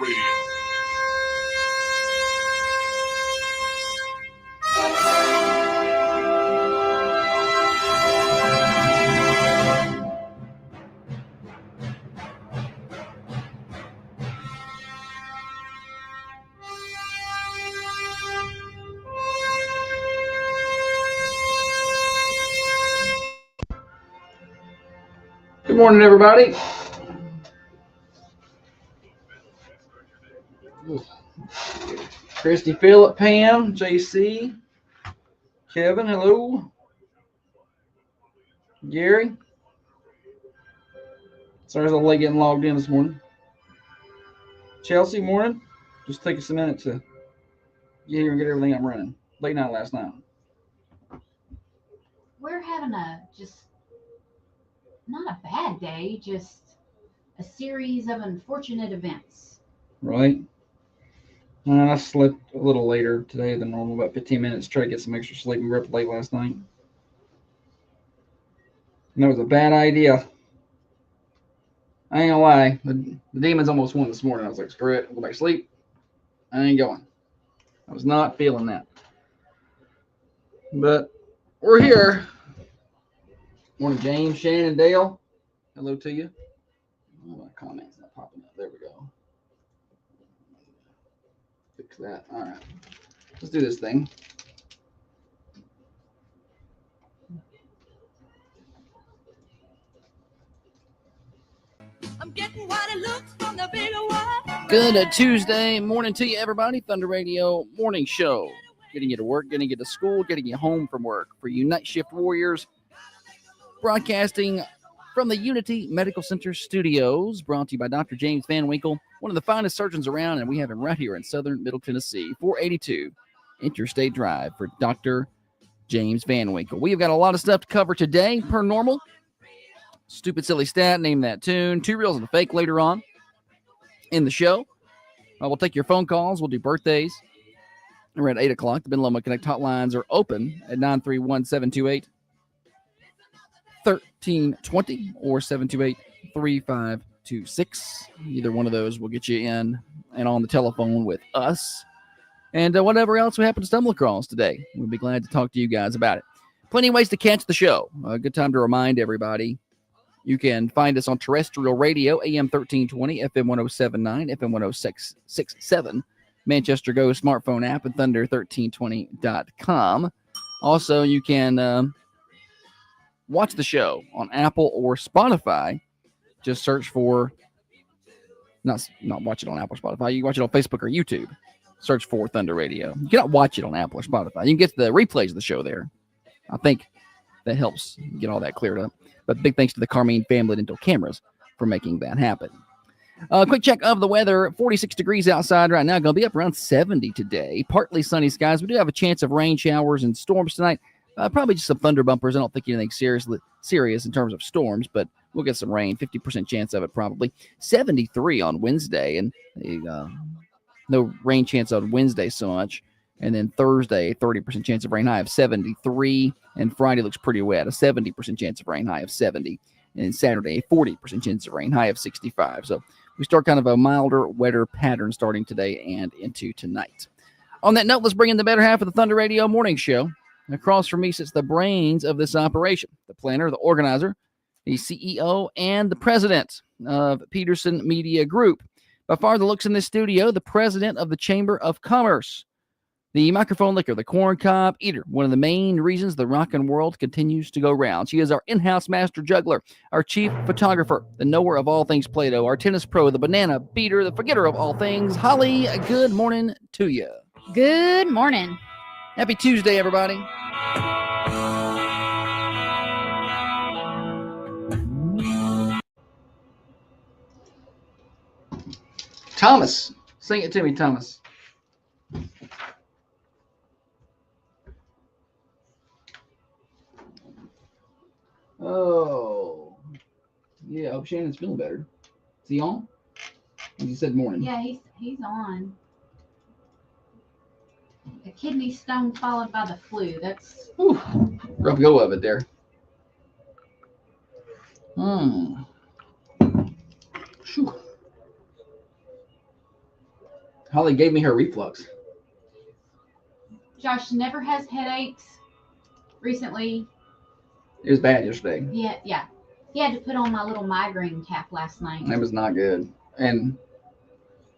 Radio. Good morning, everybody. Christy, Phillip, Pam, JC, Kevin, hello. Gary. Sorry, I was late getting logged in this morning. Chelsea, morning. Just take us a minute to get here and get everything up running. Late night last night. We're having not a bad day, just a series of unfortunate events. Right. I slept a little later today than normal, about 15 minutes, try to get some extra sleep. We were up late last night. And that was a bad idea. I ain't gonna lie. The Demons almost won this morning. I was like, screw it, I'll go back to sleep. I ain't going. I was not feeling that. But we're here. Morning, James, Shannon, Dale. Hello to you. Oh, my comment's not popping up. There we go. Fix that. All right. Let's do this thing. I'm getting what it looks from the bigger one. Good Tuesday morning to you, everybody. Thunder Radio Morning Show. Getting you to work, getting you to school, getting you home from work. For you night shift warriors, broadcasting from the Unity Medical Center studios, brought to you by Dr. James Van Winkle, one of the finest surgeons around, and we have him right here in southern Middle Tennessee, 482 Interstate Drive for Dr. James Van Winkle. We've got a lot of stuff to cover today, per normal. Stupid Silly Stat, name that tune. 2 reels and a fake later on in the show. We'll take your phone calls. We'll do birthdays. We're at 8 o'clock. The Ben Loma Connect hotlines are open at 931-728-1320 or 728-3526. Either one of those will get you in and on the telephone with us. And whatever else we happen to stumble across today, we'll be glad to talk to you guys about it. Plenty of ways to catch the show. A good time to remind everybody. You can find us on terrestrial radio, AM 1320, FM 1079, FM 1067, Manchester Go smartphone app, and thunder1320.com. Also, you can watch the show on Apple or Spotify. Just search for, not watch it on Apple or Spotify. You can watch it on Facebook or YouTube. Search for Thunder Radio. You cannot watch it on Apple or Spotify. You can get the replays of the show there. I think that helps get all that cleared up. But big thanks to the Carmine Family Dental Cameras for making that happen. Quick check of the weather. 46 degrees outside right now. Going to be up around 70 today. Partly sunny skies. We do have a chance of rain showers and storms tonight. Probably just some thunder bumpers. I don't think anything serious in terms of storms, but we'll get some rain. 50% chance of it probably. 73 on Wednesday. And no rain chance on Wednesday so much. And then Thursday, 30% chance of rain, high of 73. And Friday looks pretty wet, a 70% chance of rain, high of 70. And Saturday, 40% chance of rain, high of 65. So we start kind of a milder, wetter pattern starting today and into tonight. On that note, let's bring in the better half of the Thunder Radio Morning Show. Across from me sits the brains of this operation, the planner, the organizer, the CEO, and the president of Peterson Media Group. By far the looks in this studio, the president of the Chamber of Commerce. The microphone licker, the corn cob eater, one of the main reasons the rockin' world continues to go round. She is our in-house master juggler, our chief photographer, the knower of all things Play-Doh, our tennis pro, the banana beater, the forgetter of all things. Holly, good morning to you. Good morning. Happy Tuesday, everybody. Thomas, sing it to me, Thomas. Oh, yeah. I hope Shannon's feeling better. Is he on? He said morning. Yeah, he's on. A kidney stone followed by the flu. That's rough go of it there. Phew. Holly gave me her reflux. Josh never has headaches. Recently, It was bad yesterday. he had to put on my little migraine cap last night. It was not good. And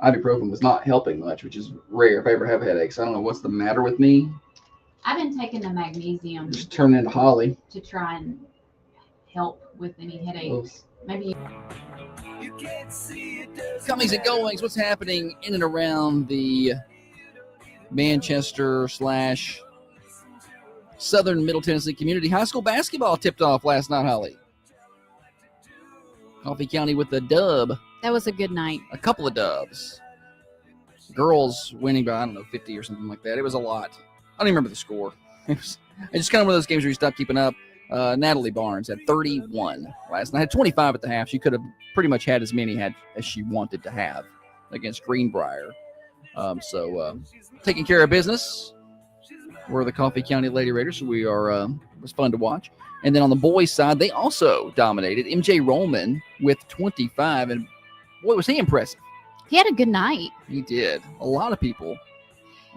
ibuprofen was not helping much, which is rare if I ever have headaches. I don't know what's the matter with me. I've been taking the magnesium Just turn into Holly. to try and help with any headaches. Maybe Comings and goings, what's happening in and around the Manchester / Southern Middle Tennessee Community High School basketball tipped off last night, Holly. Coffee County with a dub, That was a good night. a couple of dubs. Girls winning by, 50 or something like that. It was a lot. I don't even remember the score. It's just kind of one of those games where you stop keeping up. Natalie Barnes had 31 last night. Had 25 at the half. She could have pretty much had as many as she wanted to have against Greenbrier. Taking care of business. We're the Coffee County Lady Raiders. We are. It was fun to watch. And then on the boys' side, they also dominated. MJ Rollman with 25, and boy, was he impressive. He had a good night. He did. A lot of people.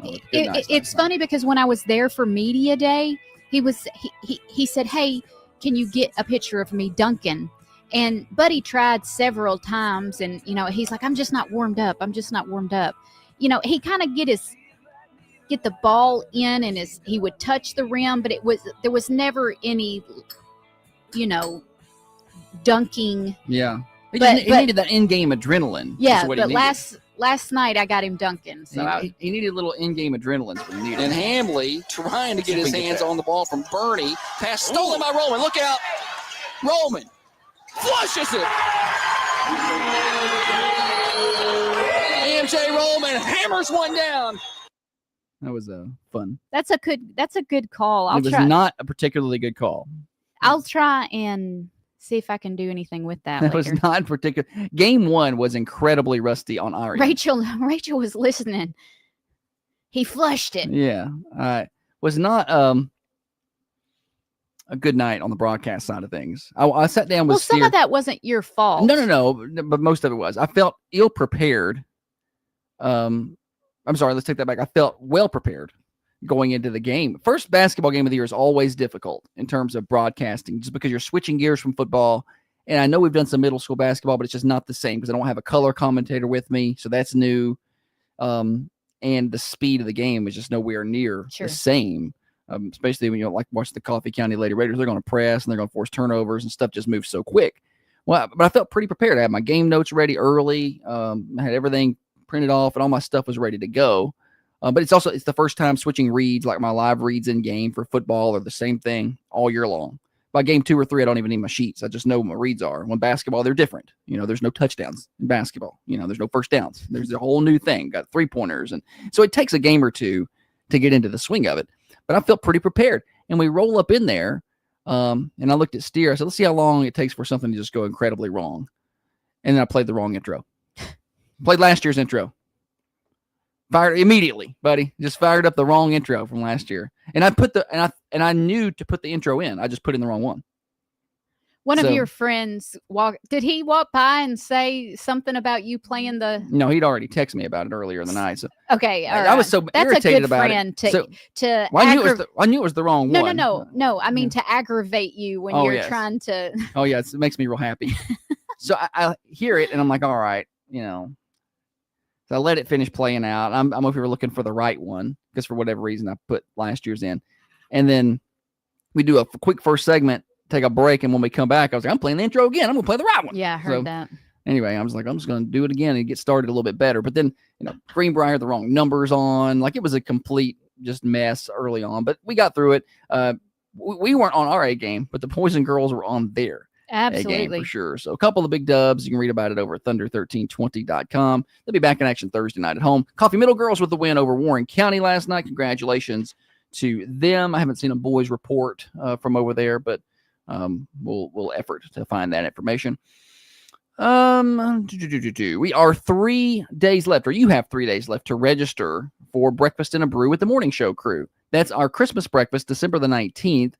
With good nights It's last night. funny because when I was there for media day, he said, "Hey, can you get a picture of me dunking?" And Buddy tried several times, and he's like, "I'm just not warmed up. I'm just not warmed up." He kind of get the ball in, and he would touch the rim, but there was never any, dunking. Yeah. He But- needed that in-game adrenaline. Yeah, is what he but needed. last night I got him dunking. So He needed a little in-game adrenaline. Is what he needed. And Hamley trying to get his hands on the ball from Bernie. Pass stolen by Roman. Look out. Roman flushes it. MJ Roman hammers one down. That was fun. that's a good call. It was not a particularly good call. I'll try and see if I can do anything with that That later. was not particular. Game one was incredibly rusty on our end. Rachel was listening. He flushed it. Yeah. Was not a good night on the broadcast side of things. I sat down with Well, some Steer. of that wasn't your fault. No, but most of it was. I felt ill prepared. I'm sorry, let's take that back. I felt well prepared going into the game. First basketball game of the year is always difficult in terms of broadcasting, just because you're switching gears from football. And I know we've done some middle school basketball, but it's just not the same because I don't have a color commentator with me. So that's new. And the speed of the game is just nowhere near Sure. the same. Especially when you watch the Coffee County Lady Raiders, they're going to press and they're going to force turnovers and stuff just moves so quick. Well, but I felt pretty prepared. I had my game notes ready early. I had everything printed off and all my stuff was ready to go. But it's the first time switching reads, like my live reads in game for football are the same thing all year long. By game 2 or 3, I don't even need my sheets. I just know what my reads are. When basketball, they're different. There's no touchdowns in basketball. There's no first downs. There's a whole new thing. Got 3-pointers. And so it takes a game or two to get into the swing of it. But I felt pretty prepared. And we roll up in there. And I looked at Steer. I said, let's see how long it takes for something to just go incredibly wrong. And then I played the wrong intro. Played last year's intro. Fired immediately, buddy. Just fired up the wrong intro from last year. And I knew to put the intro in. I just put in the wrong one. One So- of your friends did he walk by and say something about you playing the No, he'd already texted me about it earlier in the night. So okay, all I right. was so That's a irritated good about friend it. So to well, I knew it was the wrong one. No. I mean to aggravate you when Oh, you're yes. trying to Oh yeah, it makes me real happy. So I hear it and I'm like, all right, So I let it finish playing out. I'm over here looking for the right one because for whatever reason I put last year's in, and then we do a quick first segment, take a break, and when we come back, I was like, I'm playing the intro again. I'm gonna play the right one. Yeah, I heard So, that. Anyway, I was like, I'm just going to do it again and get started a little bit better. But then, Greenbrier had the wrong numbers on. Like, it was a complete just mess early on. But we got through it. We weren't on our A game, but the boys and girls were on their A game Absolutely. for sure. So a couple of big dubs. You can read about it over at thunder1320.com. They'll be back in action Thursday night at home. Coffee Middle Girls with the win over Warren County last night. Congratulations to them. I haven't seen a boys report from over there, but we'll effort to find that information. We are 3 days left, or you have 3 days left to register for Breakfast in a Brew with the Morning Show crew. That's our Christmas breakfast, December the 19th.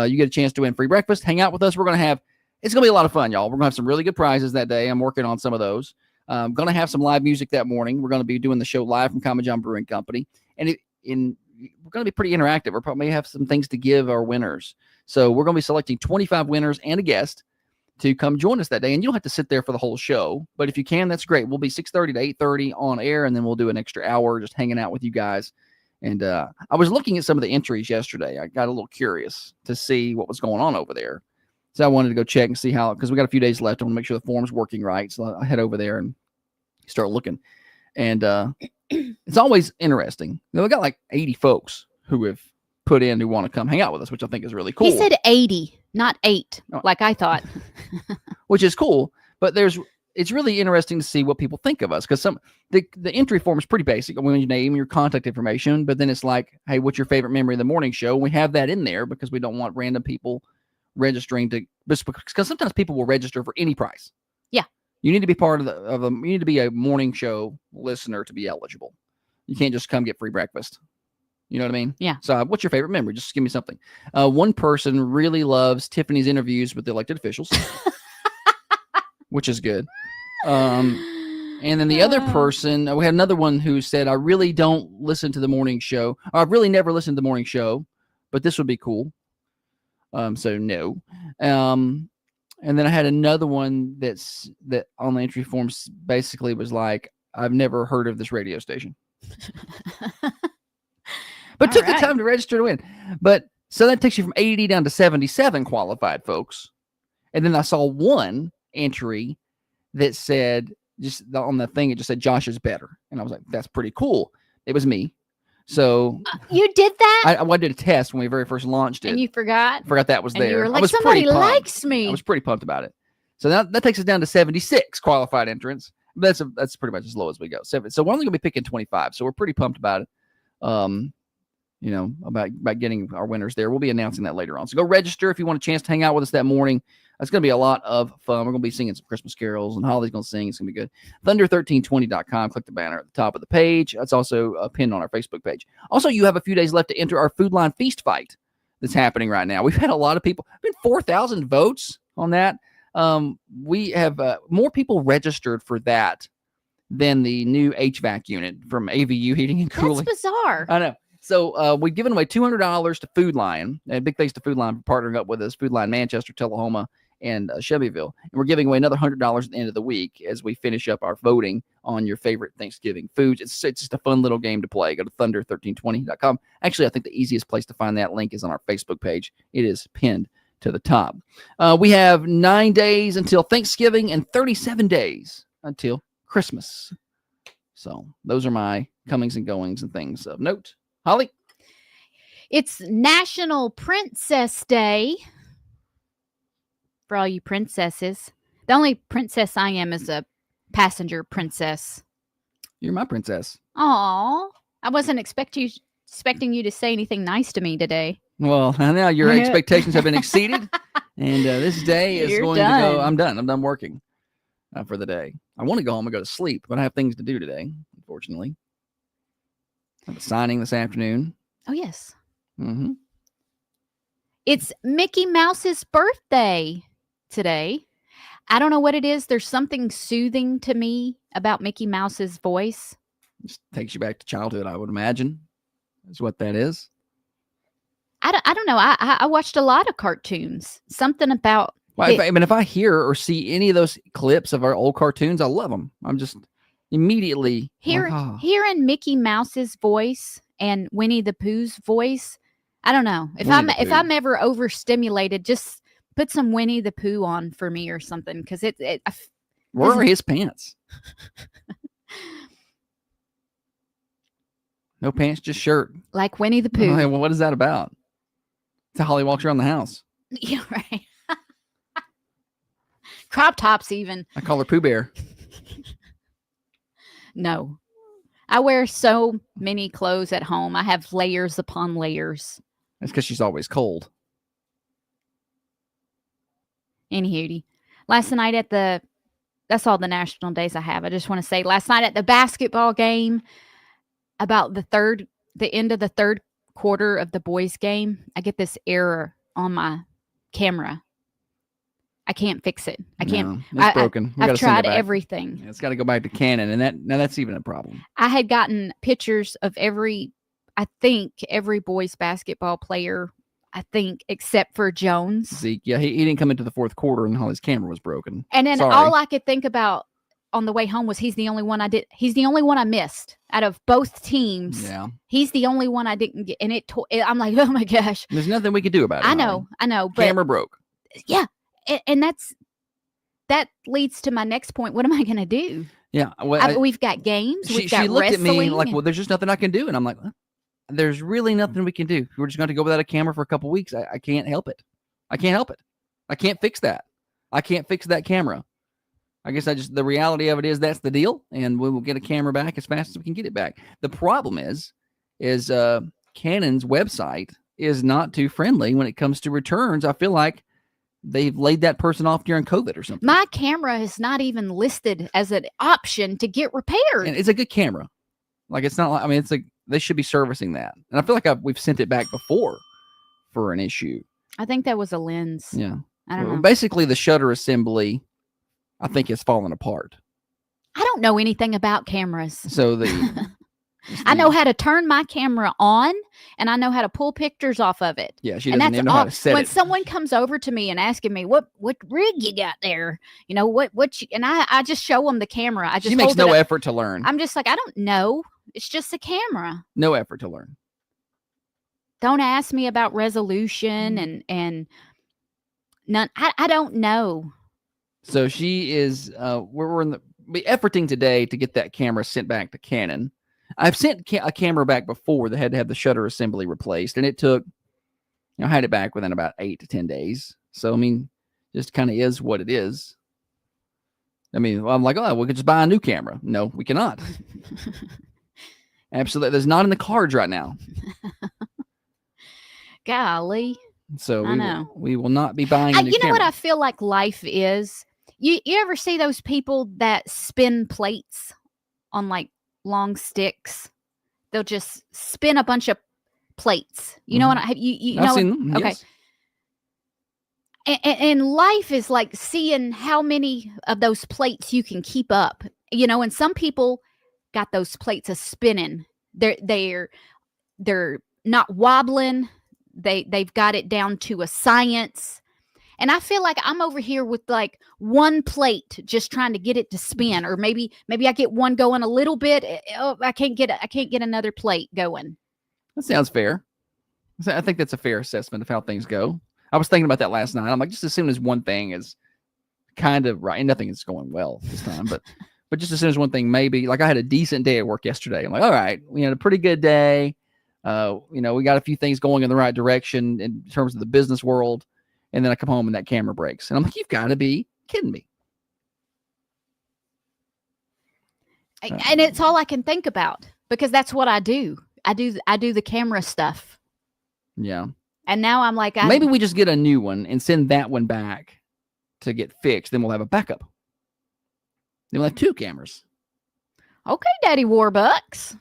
You get a chance to win free breakfast. Hang out with us. It's going to be a lot of fun, y'all. We're going to have some really good prizes that day. I'm working on some of those. Going to have some live music that morning. We're going to be doing the show live from Common John Brewing Company. And we're going to be pretty interactive. We'll probably have some things to give our winners. So we're going to be selecting 25 winners and a guest to come join us that day. And you don't have to sit there for the whole show, but if you can, that's great. We'll be 6:30 to 8:30 on air, and then we'll do an extra hour just hanging out with you guys. And I was looking at some of the entries yesterday. I got a little curious to see what was going on over there. So I wanted to go check and see how, because we got a few days left. I want to make sure the form's working right. So I head over there and start looking. And it's always interesting. We got like 80 folks who have put in who want to come hang out with us, which I think is really cool. He said 80, not 8, Oh. like I thought. Which is cool. But it's really interesting to see what people think of us, because the entry form is pretty basic. I mean, your name, your contact information, but then it's like, hey, what's your favorite memory of the morning show? And we have that in there because we don't want random people registering because sometimes people will register for any price. Yeah. You need to be part of you need to be a morning show listener to be eligible. You can't just come get free breakfast. You know what I mean? Yeah. So what's your favorite memory? Just give me something. One person really loves Tiffany's interviews with the elected officials, which is good. And then the other person, we had another one who said, I really don't listen to the morning show. Or I've really never listened to the morning show, but this would be cool. So no. And then I had another one that on the entry forms basically was like, I've never heard of this radio station, but took the time to register to win. But so that takes you from 80 down to 77 qualified folks. And then I saw one entry that said, just on the thing, it just said Josh is better. And I was like, that's pretty cool. It was me. So You did that? I did a test when we very first launched it. And you forgot? Forgot that was And there. you were I like, was somebody pretty pumped. likes me. I was pretty pumped about it. So that takes us down to 76 qualified entrants. That's pretty much as low as we go. So we're only gonna be picking 25. So we're pretty pumped about it. About getting our winners there. We'll be announcing that later on. So go register if you want a chance to hang out with us that morning. It's going to be a lot of fun. We're going to be singing some Christmas carols, and Holly's going to sing. It's going to be good. Thunder1320.com. Click the banner at the top of the page. That's also pinned on our Facebook page. Also, you have a few days left to enter our Food Line Feast Fight that's happening right now. We've had a lot of people. Been 4,000 votes on that. We have more people registered for that than the new HVAC unit from AVU Heating and Cooling. That's bizarre. I know. So we've given away $200 to Food Line. And big thanks to Food Line for partnering up with us. Food Line Manchester, Tullahoma, and Shelbyville. And we're giving away another $100 at the end of the week as we finish up our voting on your favorite Thanksgiving foods. It's just a fun little game to play. Go to thunder1320.com. Actually, I think the easiest place to find that link is on our Facebook page. It is pinned to the top. We have 9 days until Thanksgiving and 37 days until Christmas. So those are my comings and goings and things of note. Holly? It's National Princess Day for all you princesses. The only princess I am is a passenger princess. You're my princess. Aw, I wasn't expecting you to say anything nice to me today. Well, now your Yeah. expectations have been exceeded, and this day is You're going to done. go. I'm done. I'm done working for the day. I want to go home and go to sleep, but I have things to do today, unfortunately. I have a signing this afternoon. Oh, yes. Mm-hmm. It's Mickey Mouse's birthday today. I don't know what it is. There's something soothing to me about Mickey Mouse's voice. Just takes you back to childhood, I would imagine, is what that is. I don't know. I watched a lot of cartoons. Something about Well, if I hear or see any of those clips of our old cartoons, I love them. I'm just immediately like, "Ah." hearing Mickey Mouse's voice and Winnie the Pooh's voice. I don't know. If Winnie the if Pooh. I'm ever overstimulated, just put some Winnie the Pooh on for me or something, because Where are his pants? No pants, just shirt. like Winnie the Pooh. Well, what is that about? It's how Holly walks around the house. Yeah, right. Crop tops, even. I call her Pooh Bear. No. I wear so many clothes at home. I have layers upon layers. That's because she's always cold. Anywho, last night that's all the national days I have. I just want to say last night at the basketball game, about the end of the third quarter of the boys game, I get this error on my camera. I can't fix it. I can't. No, it's broken. We I've gotta send it tried back. everything. It's got to go back to Canon, and that's even a problem. I had gotten pictures of every boys basketball player, except for Jones. Zeke, yeah, he didn't come into the fourth quarter, and all his camera was broken. And then Sorry. all I could think about on the way home was he's the only one I missed out of both teams. Yeah, He's the only one I didn't get. And I'm like, oh my gosh. there's nothing we could do about it. I Holly. know. But Camera broke. yeah. And that leads to my next point. What am I going to do? Yeah, well, We've got games. We've got she looked at me wrestling. like, well, there's just nothing I can do, and I'm like, there's really nothing we can do. We're just going to go without a camera for a couple weeks. I can't help it. I can't help it. I can't fix that. I can't fix that camera. I guess the reality of it is that's the deal, and we will get a camera back as fast as we can get it back. The problem is Canon's website is not too friendly when it comes to returns. I feel like they've laid that person off during COVID or something. My camera is not even listed as an option to get repaired. And it's a good camera. Like, it's not like, I mean, it's like they should be servicing that. And I feel like we've sent it back before for an issue. I think that was a lens. Yeah. I don't know. Basically, the shutter assembly, I think, has fallen apart. I don't know anything about cameras. So I know how to turn my camera on, and I know how to pull pictures off of it. Yeah, she And doesn't that's even know how all. to set When it. someone comes over to me and asking me what rig you got there, and I just show them the camera. I just She makes hold no it up. effort to learn. I'm just like, I don't know. It's just a camera. No effort to learn. Don't ask me about resolution Mm-hmm. and none. I don't know. So she is, we're in the efforting today to get that camera sent back to Canon. I've sent a camera back before that had to have the shutter assembly replaced, and it took, I had it back within about 8 to 10 days. So, I mean, just kind of is what it is. I mean, I'm like, oh, we could just buy a new camera. No, we cannot. Absolutely. There's not in the cards right now. Golly. So I know. we will not be buying a new You know what camera. I feel like life is? You ever see those people that spin plates on like long sticks? They'll just spin a bunch of plates. You know what I have you I've know seen them. okay. Yes. And life is like seeing how many of those plates you can keep up. And some people got those plates a spinning. They're not wobbling. They've got it down to a science. And I feel like I'm over here with like one plate just trying to get it to spin, or maybe I get one going a little bit. Oh, I can't get another plate going. That sounds fair. I think that's a fair assessment of how things go. I was thinking about that last night. I'm like, just as soon as one thing is kind of right, and nothing is going well this time, but just as soon as one thing maybe, like I had a decent day at work yesterday. I'm like, all right, we had a pretty good day. We got a few things going in the right direction in terms of the business world. And then I come home and that camera breaks. And I'm like, you've got to be kidding me. And it's all I can think about, because that's what I do. I do the camera stuff. Yeah. And now I'm like, Maybe we just get a new one and send that one back to get fixed. Then we'll have a backup. Then we'll have 2 cameras. Okay, Daddy Warbucks.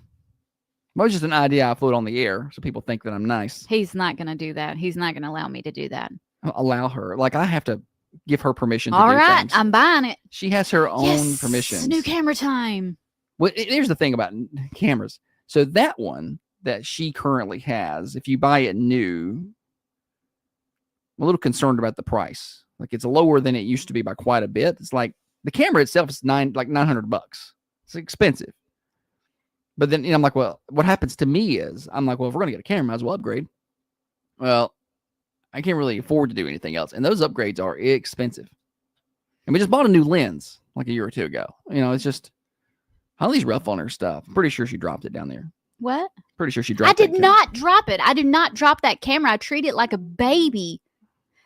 Well, it's just an idea I float on the air so people think that I'm nice. He's not going to do that. He's not going to allow me to do that. Allow her. Like, I have to give her permission to All do right, things. I'm buying it. She has her own Yes, permissions. new camera time. Well, here's the thing about cameras. So that one that she currently has, if you buy it new, I'm a little concerned about the price. Like, it's lower than it used to be by quite a bit. It's like the camera itself is $900. It's expensive. But then I'm like, well, what happens to me is I'm like, well, if we're gonna get a camera, might as well upgrade. Well, I can't really afford to do anything else, and those upgrades are expensive. And we just bought a new lens like a year or 2 ago. It's just Holly's rough on her stuff. I'm pretty sure she dropped it down there. What? Pretty sure she dropped. I did that camera. not drop it. I did not drop that camera. I treat it like a baby.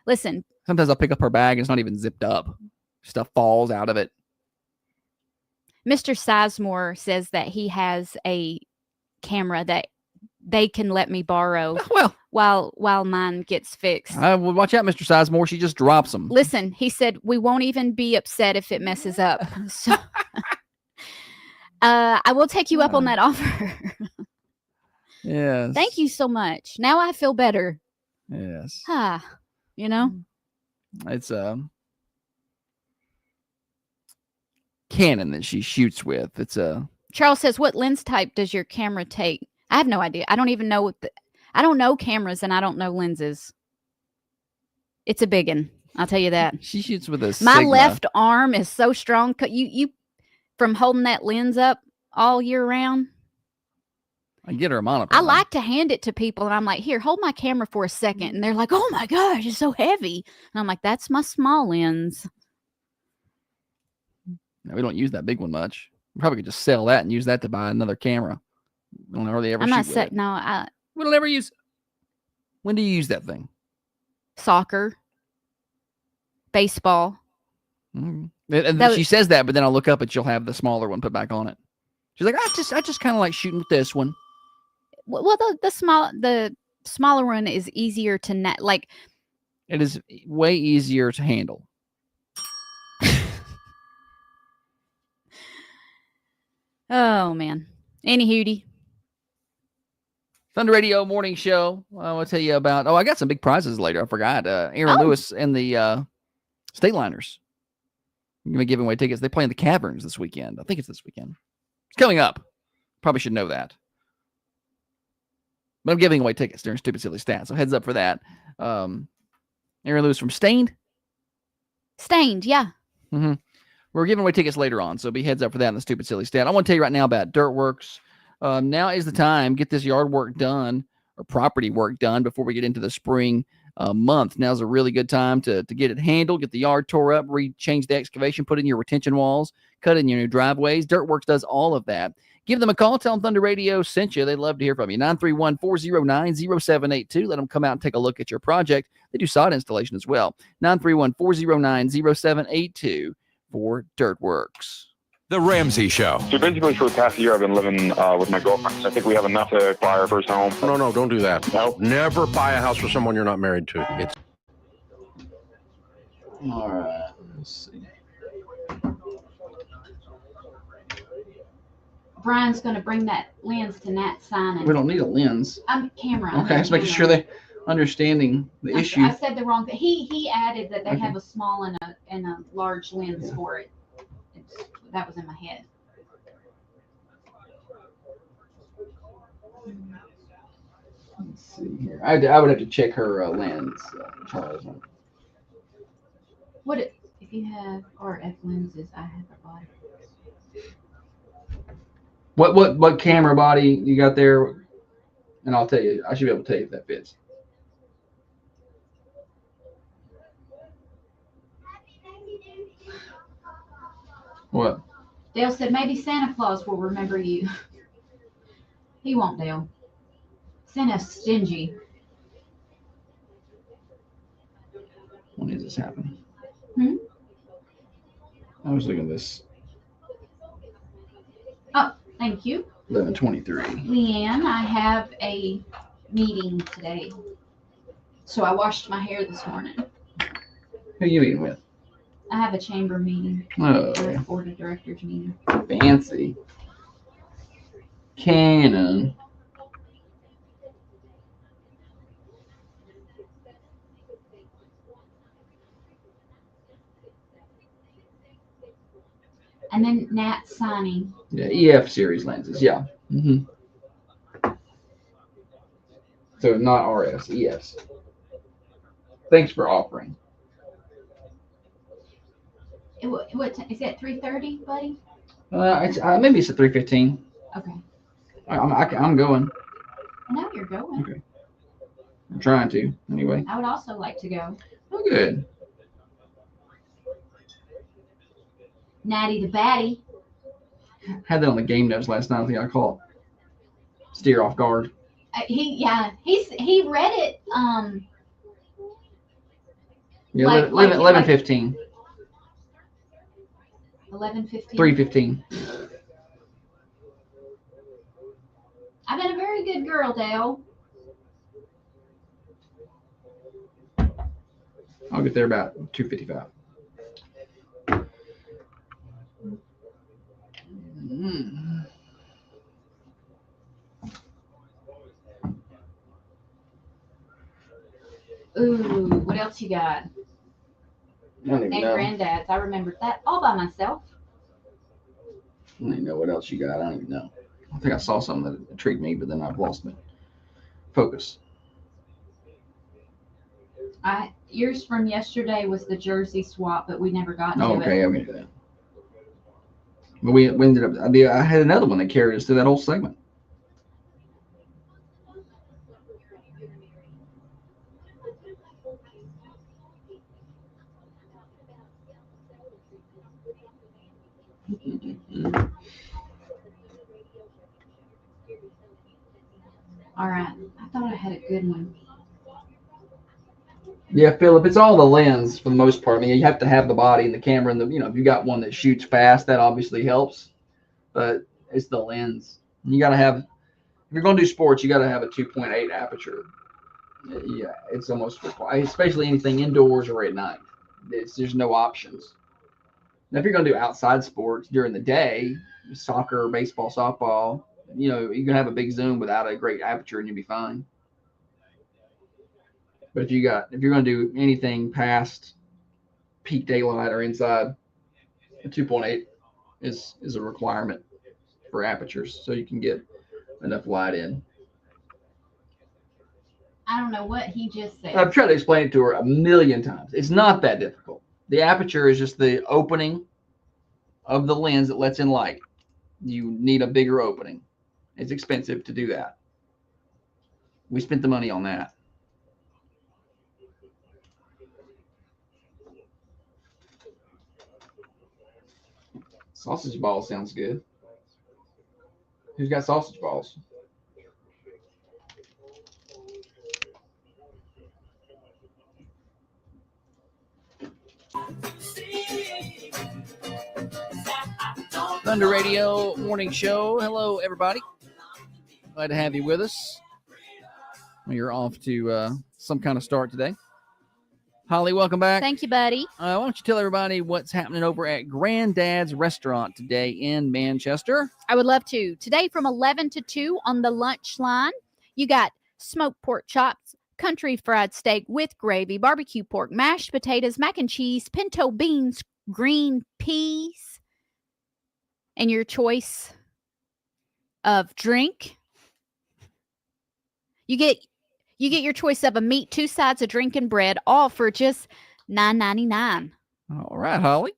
Listen, Sometimes I'll pick up her bag and it's not even zipped up. Stuff falls out of it. Mr. Sizemore says that he has a camera that they can let me borrow Well, while mine gets fixed. well, watch out, Mr. Sizemore. She just drops them. Listen, he said we won't even be upset if it messes up. So I will take you up on that offer. Yes. Thank you so much. Now I feel better. Yes. Ah, you know? It's Canon that she shoots with. It's a Charles says, "What lens type does your camera take?" I have no idea. I don't even know I don't know cameras and I don't know lenses. It's a big one. I'll tell you that. she shoots with a My Sigma. left arm is so strong. You from holding that lens up all year round. I get her a monopod. I like to hand it to people, and I'm like, "Here, hold my camera for a second," and they're like, "Oh my gosh, it's so heavy." And I'm like, "That's my small lens." No, we don't use that big one much. We probably could just sell that and use that to buy another camera. We don't hardly ever I'm shoot not with saying it. no. We don't ever use. When do you use that thing? Soccer, baseball. Mhm. And That she says that, but then I'll look up and she'll have the smaller one put back on it. She's like, I just kind of like shooting with this one. Well, the smaller one is easier to net. Like, It is way easier to handle. oh man. Any hootie. Thunder Radio Morning Show. I want to tell you about. Oh, I got some big prizes later. I forgot. Aaron Oh. Lewis and the State Liners. I'm going to be giving away tickets. They play in the Caverns this weekend. I think it's this weekend. It's coming up. Probably should know that. But I'm giving away tickets during Stupid Silly Stats. So heads up for that. Aaron Lewis from Stained. Stained, yeah. Mm-hmm. We're giving away tickets later on. So be heads up for that in the Stupid Silly Stat. I want to tell you right now about Dirtworks. Now is the time. Get this yard work done or property work done before we get into the spring month. Now's a really good time to get it handled, get the yard tore up, change the excavation, put in your retention walls, cut in your new driveways. Dirtworks does all of that. Give them a call. Tell them Thunder Radio sent you. They'd love to hear from you. 931-409-0782. Let them come out and take a look at your project. They do sod installation as well. 931-409-0782 for Dirtworks. The Ramsey Show. So basically, for the past year, I've been living with my girlfriend. I think we have enough to buy our first home. No, don't do that. No? Never buy a house for someone you're not married to. It's All right. Let's see. Brian's going to bring that lens to Nat signing. We don't need a lens. Camera. Okay, just making sure they understanding the issue. I said the wrong thing. He added that they have a small and a large lens for it. That was in my head. Let's see here. I would have to check her lens, Charles. If you have RF lenses? I have a body. What camera body you got there? And I'll tell you. I should be able to tell you if that fits. What? Dale said maybe Santa Claus will remember you. He won't, Dale. Santa's stingy. When does this happen? Hmm? I was looking at this. Oh, thank you. 11:23. Leanne, I have a meeting today. So I washed my hair this morning. Who you meeting with? I have a chamber meeting, Oh, or a board of directors meeting. fancy. Canon. And then Nat signing. Yeah, EF series lenses. Yeah. Mm-hmm. So not RS, EFs. Thanks for offering. What is that? 3:30, buddy? Maybe it's at 3:15. Okay. I'm going. I know you're going. Okay. I'm trying to anyway. I would also like to go. Oh, good. Natty the Batty. Had that on the game notes last night. I think I caught steer off guard. He read it. Yeah, Like- 11:15. 11:15. 3:15. I've been a very good girl, Dale. I'll get there about 2:55. Ooh, what else you got? I don't even And know. Granddad's. I remembered that all by myself. I don't even know what else you got. I don't even know. I think I saw something that intrigued me, but then I've lost my focus. Yours from yesterday was the jersey swap, but we never got to Oh, okay, it. I'll get to that. But we ended up. I had another one that carried us through that whole segment. All right. I thought I had a good one. Yeah, Philip, it's all the lens for the most part. I mean, you have to have the body and the camera and if you got one that shoots fast, that obviously helps. But it's the lens. You got to have, if you're going to do sports, you got to have a 2.8 aperture. Yeah, it's almost required, especially anything indoors or at night. There's no options. Now, if you're going to do outside sports during the day, soccer, baseball, softball, you can have a big zoom without a great aperture and you'll be fine. But if you're going to do anything past peak daylight or inside, a 2.8 is a requirement for apertures, so you can get enough light in. I don't know what he just said. I've tried to explain it to her a million times. It's not that difficult. The aperture is just the opening of the lens that lets in light. You need a bigger opening. It's expensive to do that. We spent the money on that. Sausage ball sounds good. Who's got sausage balls? Thunder Radio Morning Show. Hello, everybody. Glad to have you with us. You're off to some kind of start today. Holly, welcome back. Thank you, buddy. Why don't you tell everybody what's happening over at Granddad's Restaurant today in Manchester? I would love to. Today from 11 to 2 on the lunch line, you got smoked pork chops, country fried steak with gravy, barbecue pork, mashed potatoes, mac and cheese, pinto beans, green peas, and your choice of drink. You get your choice of a meat, 2 sides of drink, and bread, all for just $9.99. All right, Holly.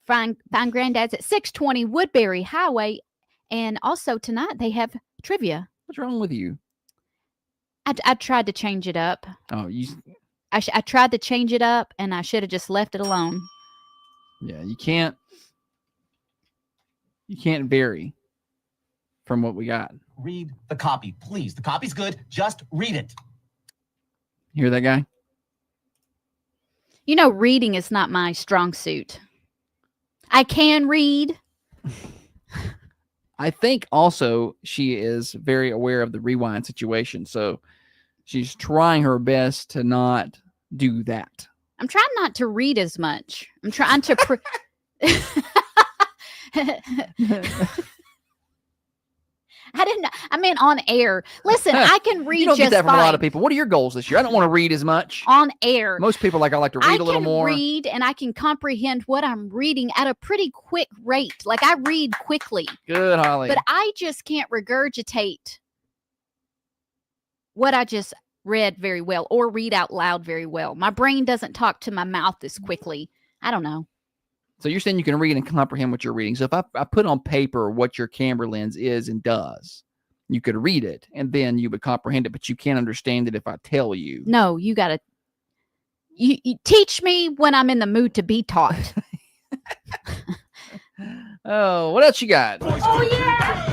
Find Granddad's at 620 Woodbury Highway. And also tonight they have trivia. What's wrong with you? I tried to change it up. Oh, I tried to change it up, and I should have just left it alone. Yeah, you can't vary from what we got. Read the copy, please. The copy's good. Just read it. Hear that guy? Reading is not my strong suit. I can read. I think also she is very aware of the rewind situation. So she's trying her best to not do that. I'm trying not to read as much. I'm trying to... I didn't. I meant on air. Listen, I can read. You don't just get that from fine. a lot of people. What are your goals this year? I don't want to read as much. On air. Most people I like to read a little more. I can read and I can comprehend what I'm reading at a pretty quick rate. Like I read quickly. Good, Holly. But I just can't regurgitate what I just read very well or read out loud very well. My brain doesn't talk to my mouth as quickly. I don't know. So you're saying you can read and comprehend what you're reading. So if I put on paper what your camera lens is and does, you could read it and then you would comprehend it, but you can't understand it if I tell you. No, you got to you teach me when I'm in the mood to be taught. Oh, what else you got? Oh, yeah!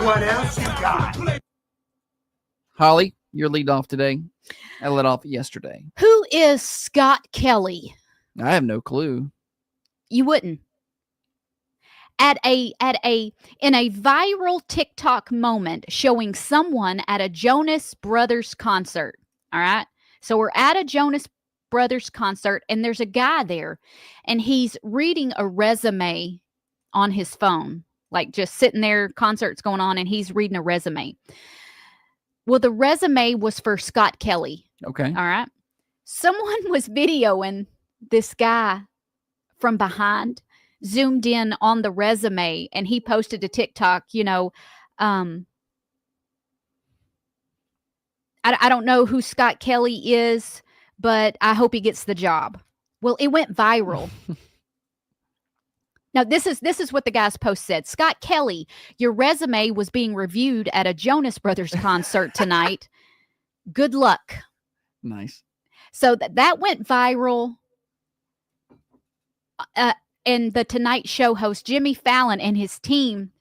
What else you got? Holly, you're lead off today. I led off yesterday. Who is Scott Kelly? I have no clue. You wouldn't. In a viral TikTok moment showing someone at a Jonas Brothers concert. All right. So we're at a Jonas Brothers concert and there's a guy there and he's reading a resume on his phone, like just sitting there, concert's going on and he's reading a resume. Well, the resume was for Scott Kelly. Okay. All right. Someone was videoing this guy from behind zoomed in on the resume, and he posted to TikTok, I don't know who Scott Kelly is, but I hope he gets the job. Well, it went viral. Now, this is what the guy's post said. Scott Kelly, your resume was being reviewed at a Jonas Brothers concert tonight. Good luck. Nice. So that went viral. And the Tonight Show host, Jimmy Fallon, and his team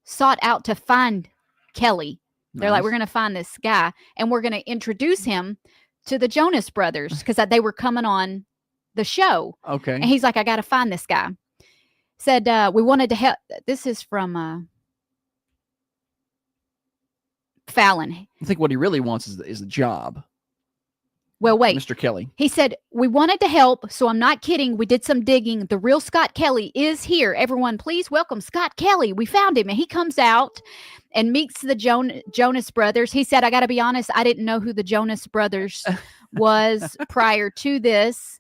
sought out to find Kelly. They're like, we're going to find this guy, and we're going to introduce him to the Jonas Brothers because they were coming on the show. Okay. And he's like, I got to find this guy. Said, we wanted to help. This is from Fallon. I think what he really wants is a job. Well, wait. Mr. Kelly. He said, we wanted to help, so I'm not kidding. We did some digging. The real Scott Kelly is here. Everyone, please welcome Scott Kelly. We found him. And he comes out and meets the Jonas Brothers. He said, I got to be honest, I didn't know who the Jonas Brothers was prior to this.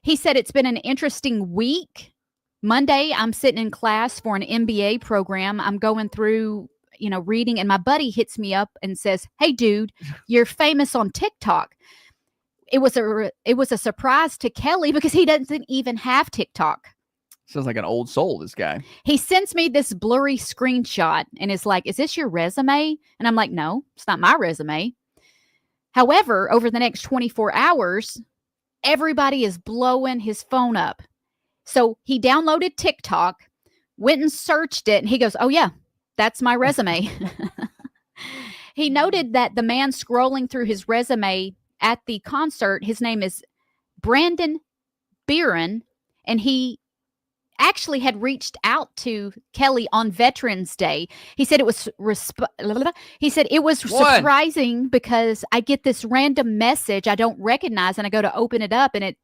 He said, it's been an interesting week. Monday, I'm sitting in class for an MBA program. I'm going through reading, and my buddy hits me up and says, hey dude, you're famous on TikTok. It was a surprise to Kelly because he doesn't even have TikTok. Sounds like an old soul, this guy. He sends me this blurry screenshot and is like, is this your resume? And I'm like, no, it's not my resume. However, over the next 24 hours, everybody is blowing his phone up. So he downloaded TikTok, went and searched it, and he goes, oh yeah, that's my resume. He noted that the man scrolling through his resume at the concert, his name is Brandon Beeren, and he actually had reached out to Kelly on Veterans Day. He said it was surprising because I get this random message I don't recognize, and I go to open it up, and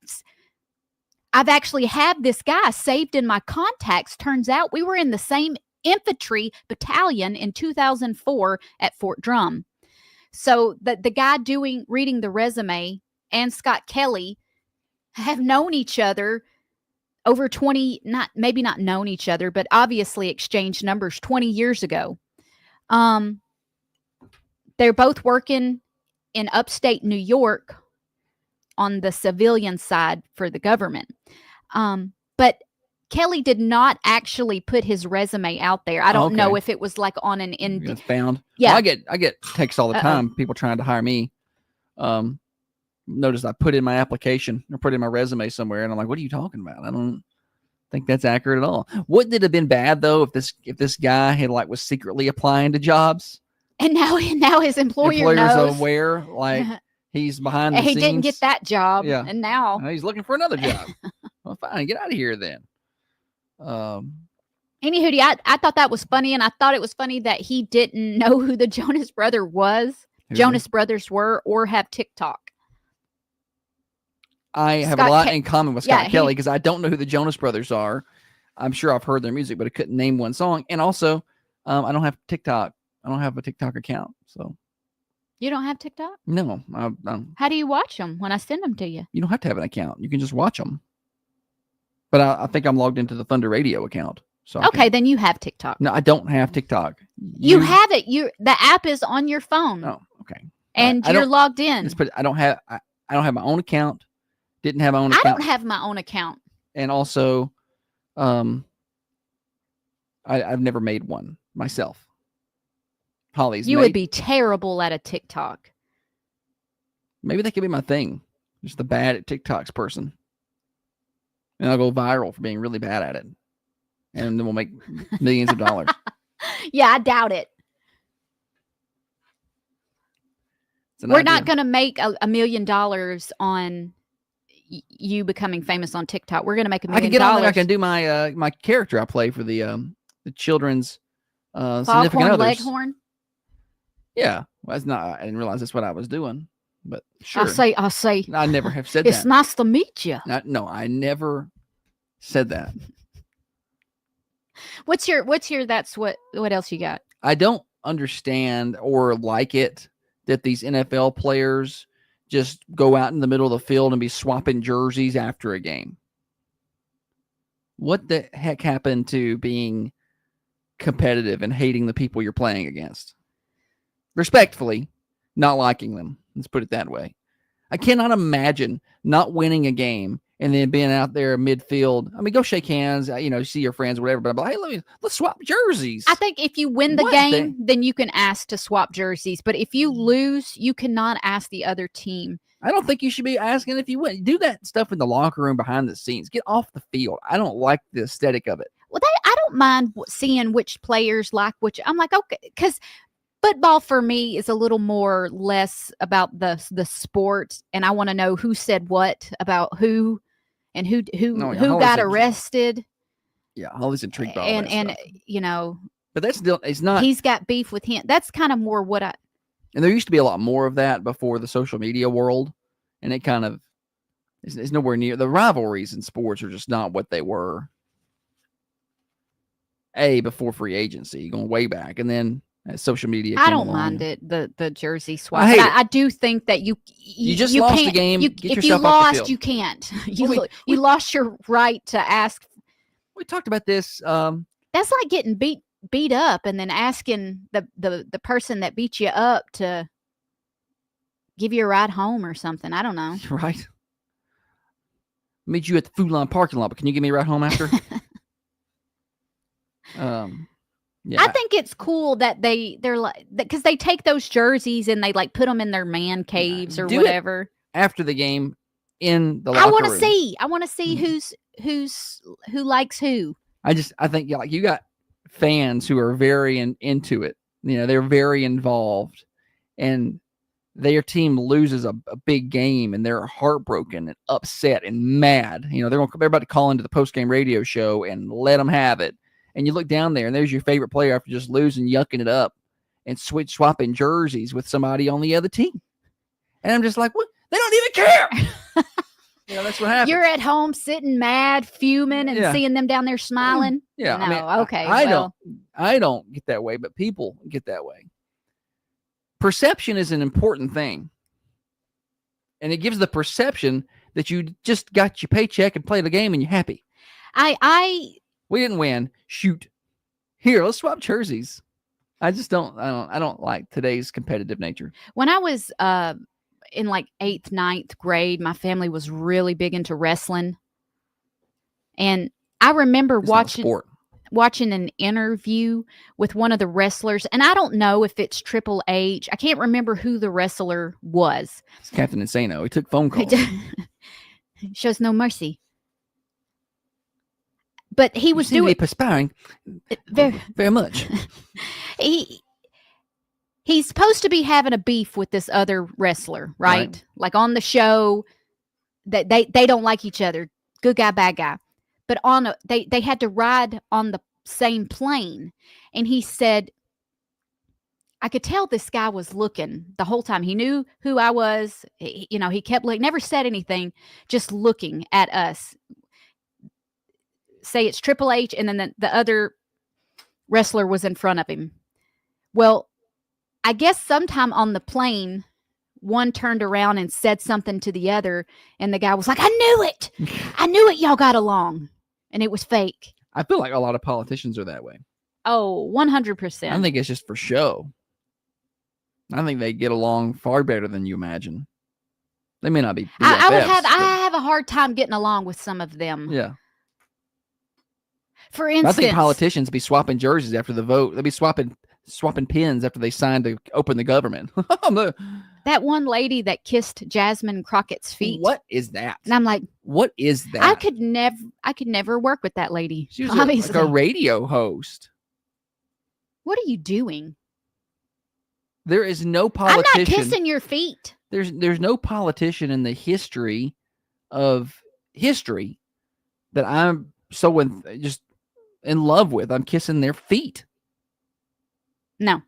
I've actually had this guy saved in my contacts. Turns out we were in the same infantry battalion in 2004 at Fort Drum. So the guy reading the resume and Scott Kelly have known each other over 20, maybe not known each other, but obviously exchanged numbers 20 years ago. They're both working in upstate New York on the civilian side for the government. But Kelly did not actually put his resume out there. I don't know if it was like on an Indeed. It's found. Yeah. Well, I get texts all the time. People trying to hire me. Notice I put in my application or put in my resume somewhere, and I'm like, what are you talking about? I don't think that's accurate at all. Wouldn't it have been bad though if this guy had was secretly applying to jobs? And now his employer's knows. Aware, he's behind the scenes. He didn't get that job, yeah. And now he's looking for another job. Well, fine, get out of here then. Anywho, I thought that was funny, and I thought it was funny that he didn't know who the Jonas Brothers were or have TikTok. I have a lot in common with Scott Kelly because I don't know who the Jonas Brothers are. I'm sure I've heard their music, but I couldn't name one song. And also, I don't have TikTok. I don't have a TikTok account. So you don't have TikTok? No. How do you watch them when I send them to you? You don't have to have an account. You can just watch them. But I think I'm logged into the Thunder Radio account. So then you have TikTok. No, I don't have TikTok. You have it. The app is on your phone. Oh, okay. And you're logged in. I don't have my own account. Didn't have my own account. I don't have my own account. And also, I've never mmade one myself. Holly's. You would be terrible at a TikTok. Maybe that could be my thing. Just the bad at TikToks person. And I'll go viral for being really bad at it. And then we'll make millions of dollars. Yeah, I doubt it. We're not going to make $1 million on you becoming famous on TikTok. We're going to make $1 million. I can get on there. I can do my my character I play for the children's significant others. Leghorn. Yeah, well, that's not. I didn't realize that's what I was doing. But sure, I'll say. I never have said it's that. Nice to meet you. No, I never said that. What's your? That's what else you got? I don't understand or like it that these NFL players just go out in the middle of the field and be swapping jerseys after a game. What the heck happened to being competitive and hating the people you're playing against? Respectfully, not liking them. Let's put it that way. I cannot imagine not winning a game and then being out there midfield. I mean, go shake hands, see your friends, whatever. But I'm like, hey, let's swap jerseys. I think if you win the What game, then you can ask to swap jerseys. But if you lose, you cannot ask the other team. I don't think you should be asking if you win. Do that stuff in the locker room behind the scenes. Get off the field. I don't like the aesthetic of it. Well, I don't mind seeing which players like which. I'm like, okay, because football for me is a little more less about the sport, and I want to know who said what about who, and who got arrested. Yeah, I'm always intrigued by all that stuff. But that's still, it's not. He's got beef with him. That's kind of more what I. And there used to be a lot more of that before the social media world, and it kind of is nowhere near. The rivalries in sports are just not what they were. Before free agency, going way back, and then as social media. I don't mind it. The jersey swap. I do think that you just lost the game. If you lost, you can't. You lost your right to ask. We talked about this. That's like getting beat up and then asking the person that beat you up to give you a ride home or something. I don't know. Right. Meet you at the Food Line parking lot, but can you give me a ride home after? Yeah. I think it's cool that they're like, because they take those jerseys and they like put them in their man caves or whatever after the game in the locker room. I want to see who likes who. I think you got fans who are very into it. They're very involved, and their team loses a big game and they're heartbroken and upset and mad. They're about to call into the post-game radio show and let them have it. And you look down there and there's your favorite player after just losing, yucking it up and swapping jerseys with somebody on the other team. And I'm just like, what? They don't even care. That's what happens. You're at home sitting mad, fuming, and seeing them down there smiling. Yeah. No, okay. I don't get that way, but people get that way. Perception is an important thing. And it gives the perception that you just got your paycheck and played the game and you're happy. We didn't win. Shoot. Here, let's swap jerseys. I don't like today's competitive nature. When I was in like 8th, 9th grade, my family was really big into wrestling. And I remember watching an interview with one of the wrestlers, and I don't know if it's Triple H. I can't remember who the wrestler was. It's Captain Insano. He took phone calls. Shows no mercy. But he was doing perspiring very much. He's supposed to be having a beef with this other wrestler, right? Like on the show, that they don't like each other. Good guy, bad guy. But they had to ride on the same plane, and he said, I could tell this guy was looking the whole time. He knew who I was. He kept looking, never said anything, just looking at us. Say it's Triple H, and then the other wrestler was in front of him. Well, I guess sometime on the plane, one turned around and said something to the other, and the guy was like, I knew it. I knew it. Y'all got along. And it was fake. I feel like a lot of politicians are that way. Oh, 100%. I think it's just for show. I think they get along far better than you imagine. They may not be. I have a hard time getting along with some of them. Yeah. For instance, I think politicians be swapping jerseys after the vote. They'll be swapping pins after they signed to open the government. That one lady that kissed Jasmine Crockett's feet. What is that? And I'm like, what is that? I could never work with that lady. She was like a radio host. What are you doing? There is no politician. I'm not kissing your feet. There's no politician in the history that I'm so just in love with. I'm kissing their feet. No.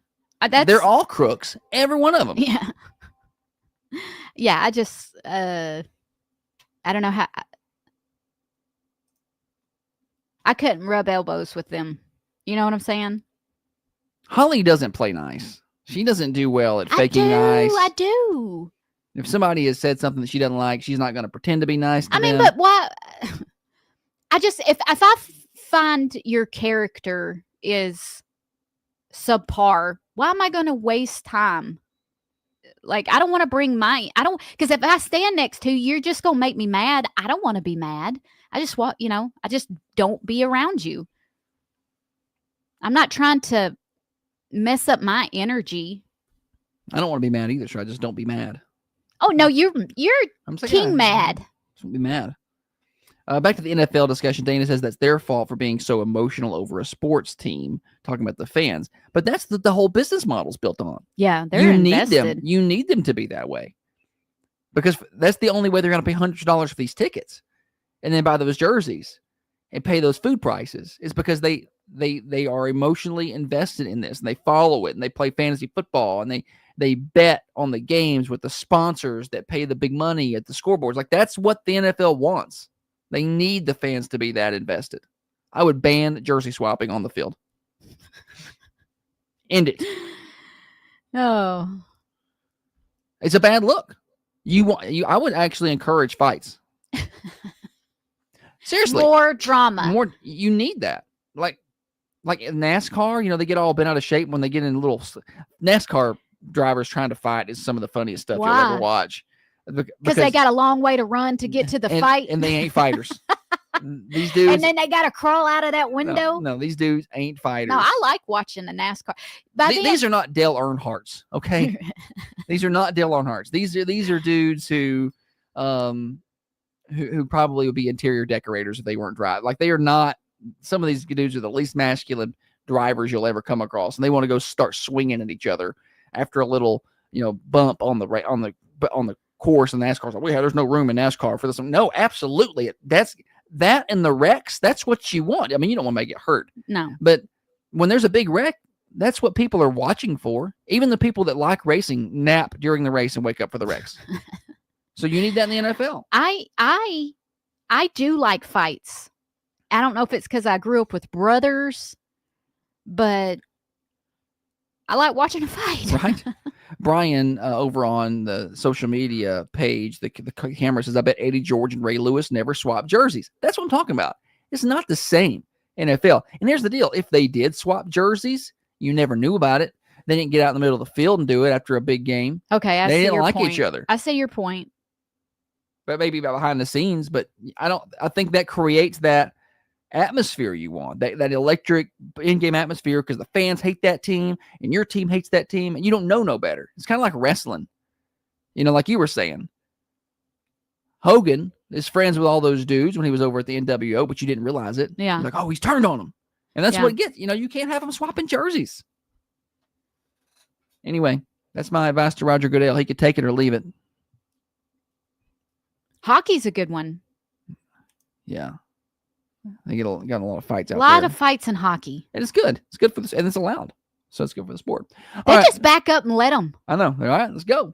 They're all crooks. Every one of them. Yeah. Yeah, I just I don't know how I couldn't rub elbows with them. You know what I'm saying? Holly doesn't play nice. She doesn't do well at faking nice. I do. If somebody has said something that she doesn't like, she's not going to pretend to be nice to them. But why? I just if I find your character is subpar, why am I going to waste time? Like, I don't want to bring because if I stand next to you, you're just going to make me mad. I don't want to be mad. I just want, I just don't be around you. I'm not trying to mess up my energy. I don't want to be mad either, so I just don't be mad. Oh no, you're I'm just king mad. Just don't be mad. Back to the NFL discussion. Dana says that's their fault for being so emotional over a sports team, talking about the fans. But that's the whole business model's built on. Yeah, they're you invested. need them. You need them to be that way, because that's the only way they're going to pay $100 for these tickets, and then buy those jerseys and pay those food prices. Is because they are emotionally invested in this, and they follow it, and they play fantasy football, and they bet on the games with the sponsors that pay the big money at the scoreboards. Like, that's what the NFL wants. They need the fans to be that invested. I would ban jersey swapping on the field. End it. Oh, It's a bad look. I would actually encourage fights. Seriously. more drama. You need that. Like in NASCAR, they get all bent out of shape when they get in little NASCAR drivers trying to fight is some of the funniest stuff you'll ever watch. Because they got a long way to run to get to the fight. And they ain't fighters. These dudes. And then they got to crawl out of that window. No, these dudes ain't fighters. No, I like watching the NASCAR. These are not Dale Earnhardts, okay? These are not Dale Earnhardts. These are dudes who probably would be interior decorators if they weren't driving. Like, they are not. Some of these dudes are the least masculine drivers you'll ever come across, and they want to go start swinging at each other after a little, bump on the course. And NASCAR's like, there's no room in NASCAR for this. No, absolutely. That's that in the wrecks. That's what you want. I mean, you don't want to get hurt. No. But when there's a big wreck, that's what people are watching for. Even the people that like racing nap during the race and wake up for the wrecks. So you need that in the NFL. I do like fights. I don't know if it's because I grew up with brothers, but I like watching a fight. Right. Brian, over on the social media page, the camera says, I bet Eddie George and Ray Lewis never swapped jerseys. That's what I'm talking about. It's not the same NFL. And here's the deal. If they did swap jerseys, you never knew about it. They didn't get out in the middle of the field and do it after a big game. Okay, they didn't like each other. I see your point. But maybe behind the scenes. But I think that creates that atmosphere you want, that electric in-game atmosphere, because the fans hate that team and your team hates that team, and you don't know no better. It's kind of like wrestling, like you were saying. Hogan is friends with all those dudes when he was over at the NWO, but you didn't realize it. Yeah. You're like, oh, he's turned on them, and that's what it gets. You can't have them swapping jerseys. Anyway, that's my advice to Roger Goodell. He could take it or leave it. Hockey's a good one. Yeah. They got a lot of fights out there. A lot of fights in hockey. And it's good. It's good for this, and it's allowed. So it's good for the sport. They just back up and let them. I know. All right, let's go.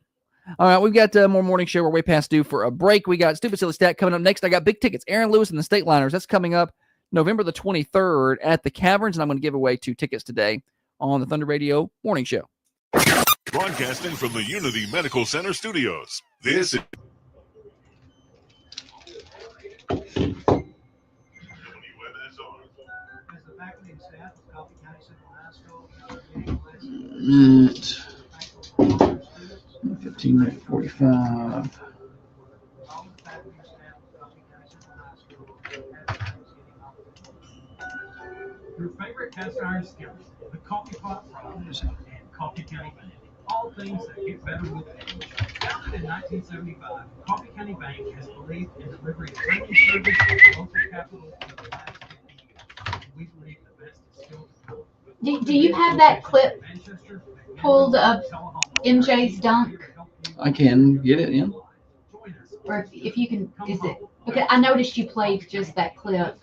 All right, we've got more morning show. We're way past due for a break. We got Stupid Silly Stat coming up next. I got big tickets. Aaron Lewis and the State Liners. That's coming up November the 23rd at the Caverns, and I'm going to give away 2 tickets today on the Thunder Radio Morning Show. Broadcasting from the Unity Medical Center studios. This is... Minute 15:45. Your favorite cast iron skillet, the Coffee Pot Fries, and Coffee County Bank. All things that get better with age. Founded in 1975, Coffee County Bank has believed in delivering friendly service to local capital for the last 50 years. We believe the best is still to come. Do you have that clip pulled of MJ's dunk? I can get it in. Or if you can, is it? Okay, I noticed you played just that clip.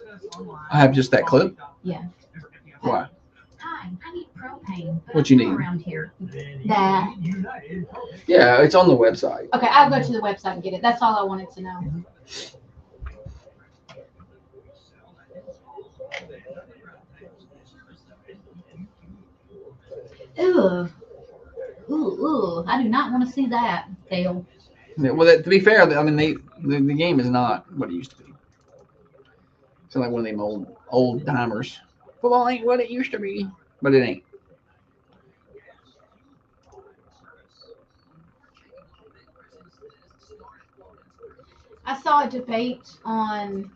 I have just that clip. Yeah. Why? Hi, I need propane. What you need? Around here. That. Yeah, it's on the website. Okay, I'll go to the website and get it. That's all I wanted to know. Ugh. Ooh, I do not want to see that, Dale. Yeah, well, to be fair, I mean, the game is not what it used to be. Sound like one of them old timers. Football ain't what it used to be, but it ain't. I saw a debate on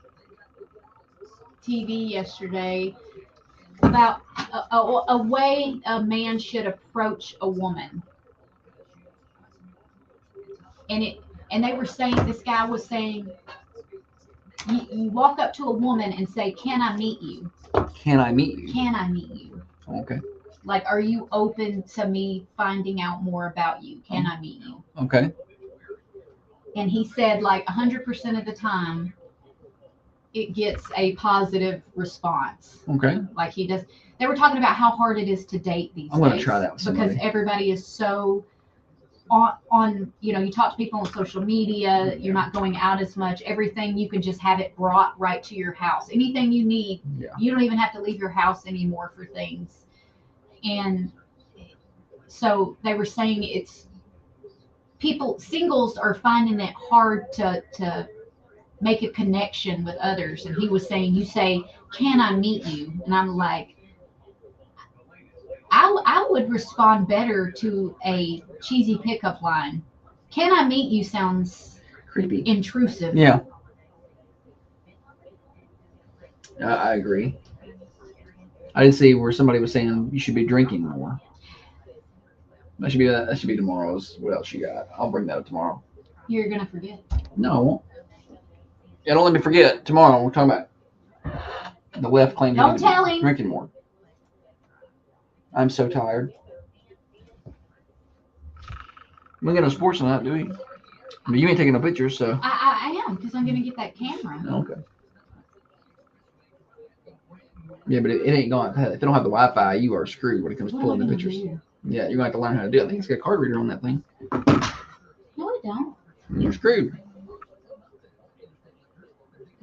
TV yesterday about a way a man should approach a woman. And they were saying, this guy was saying, you walk up to a woman and say, "Can I meet you? Can I meet you? Can I meet you? Okay. Like, are you open to me finding out more about you? Can I meet you?" Okay. And he said, like, 100% of the time, it gets a positive response. Okay. Like he does. They were talking about how hard it is to date these days. I'm going to try that with somebody. Because everybody is so on, you talk to people on social media, you're not going out as much. Everything, you can just have it brought right to your house. Anything you need, you don't even have to leave your house anymore for things. And so they were saying singles are finding it hard to make a connection with others. And he was saying, you say, "Can I meet you?" And I'm like, I would respond better to a cheesy pickup line. "Can I meet you?" sounds creepy, intrusive. Yeah. I agree. I didn't see where somebody was saying you should be drinking more. That should be tomorrow's. What else you got? I'll bring that up tomorrow. You're gonna forget. No, I won't. Yeah, don't let me forget. Tomorrow we're talking about the left claims Don't tell him. drinking more. I'm so tired. We don't get no sports tonight, do we? But you ain't taking no pictures, so. I am, because I'm gonna get that camera. Okay. Yeah, but it ain't going. If they don't have the Wi-Fi, you are screwed when it comes to pulling the pictures. Yeah, you're gonna have to learn how to do it. I think it's got a card reader on that thing. No, it don't. You're screwed.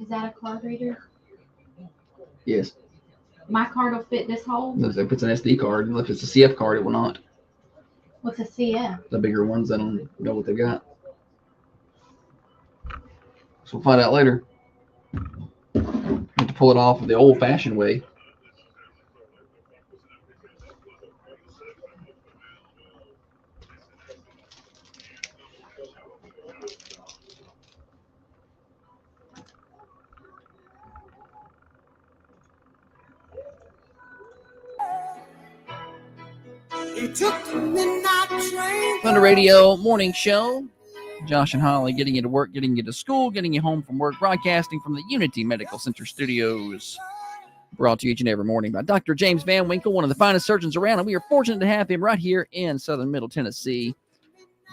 Is that a card reader? Yes. My card will fit this hole. If it's an SD card, if it's a CF card, it will not. What's a CF? The bigger ones, I don't know what they've got. So we'll find out later. Have to pull it off the old-fashioned way. Thunder Radio Morning Show. Josh and Holly getting you to work, getting you to school, getting you home from work, broadcasting from the Unity Medical Center studios. Brought to you each and every morning by Dr. James Van Winkle, one of the finest surgeons around, and we are fortunate to have him right here in southern Middle Tennessee.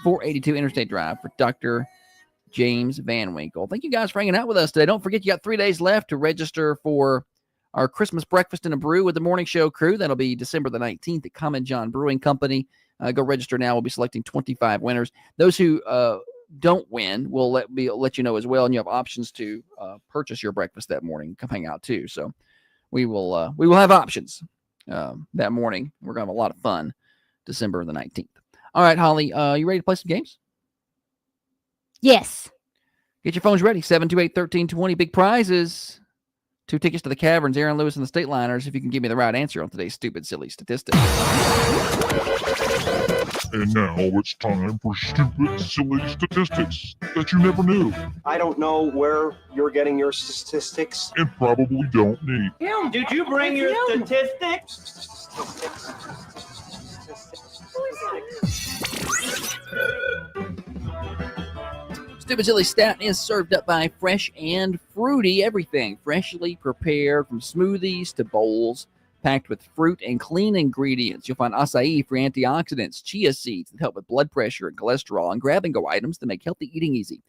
482 Interstate Drive for Dr. James Van Winkle. Thank you guys for hanging out with us today. Don't forget, you got 3 days left to register for our Christmas breakfast and a brew with the morning show crew. That'll be December the 19th at Common John Brewing Company. Go register now. We'll be selecting 25 winners. Those who don't win, we'll let you know as well, and you have options to purchase your breakfast that morning. Come hang out too. So we will have options that morning. We're gonna have a lot of fun December the 19th. All right, Holly, you ready to play some games? Yes. Get your phones ready. 728-1320. Big prizes. 2 tickets to the Caverns, Aaron Lewis and the State Liners, if you can give me the right answer on today's stupid, silly statistics. And now it's time for stupid, silly statistics that you never knew I don't know where you're getting your statistics. and probably don't need. Kim, did you bring your statistics? Stupid Silly Stat is served up by Fresh and Fruity. Everything freshly prepared, from smoothies to bowls, packed with fruit and clean ingredients. You'll find acai for antioxidants, chia seeds that help with blood pressure and cholesterol, and grab-and-go items to make healthy eating easy.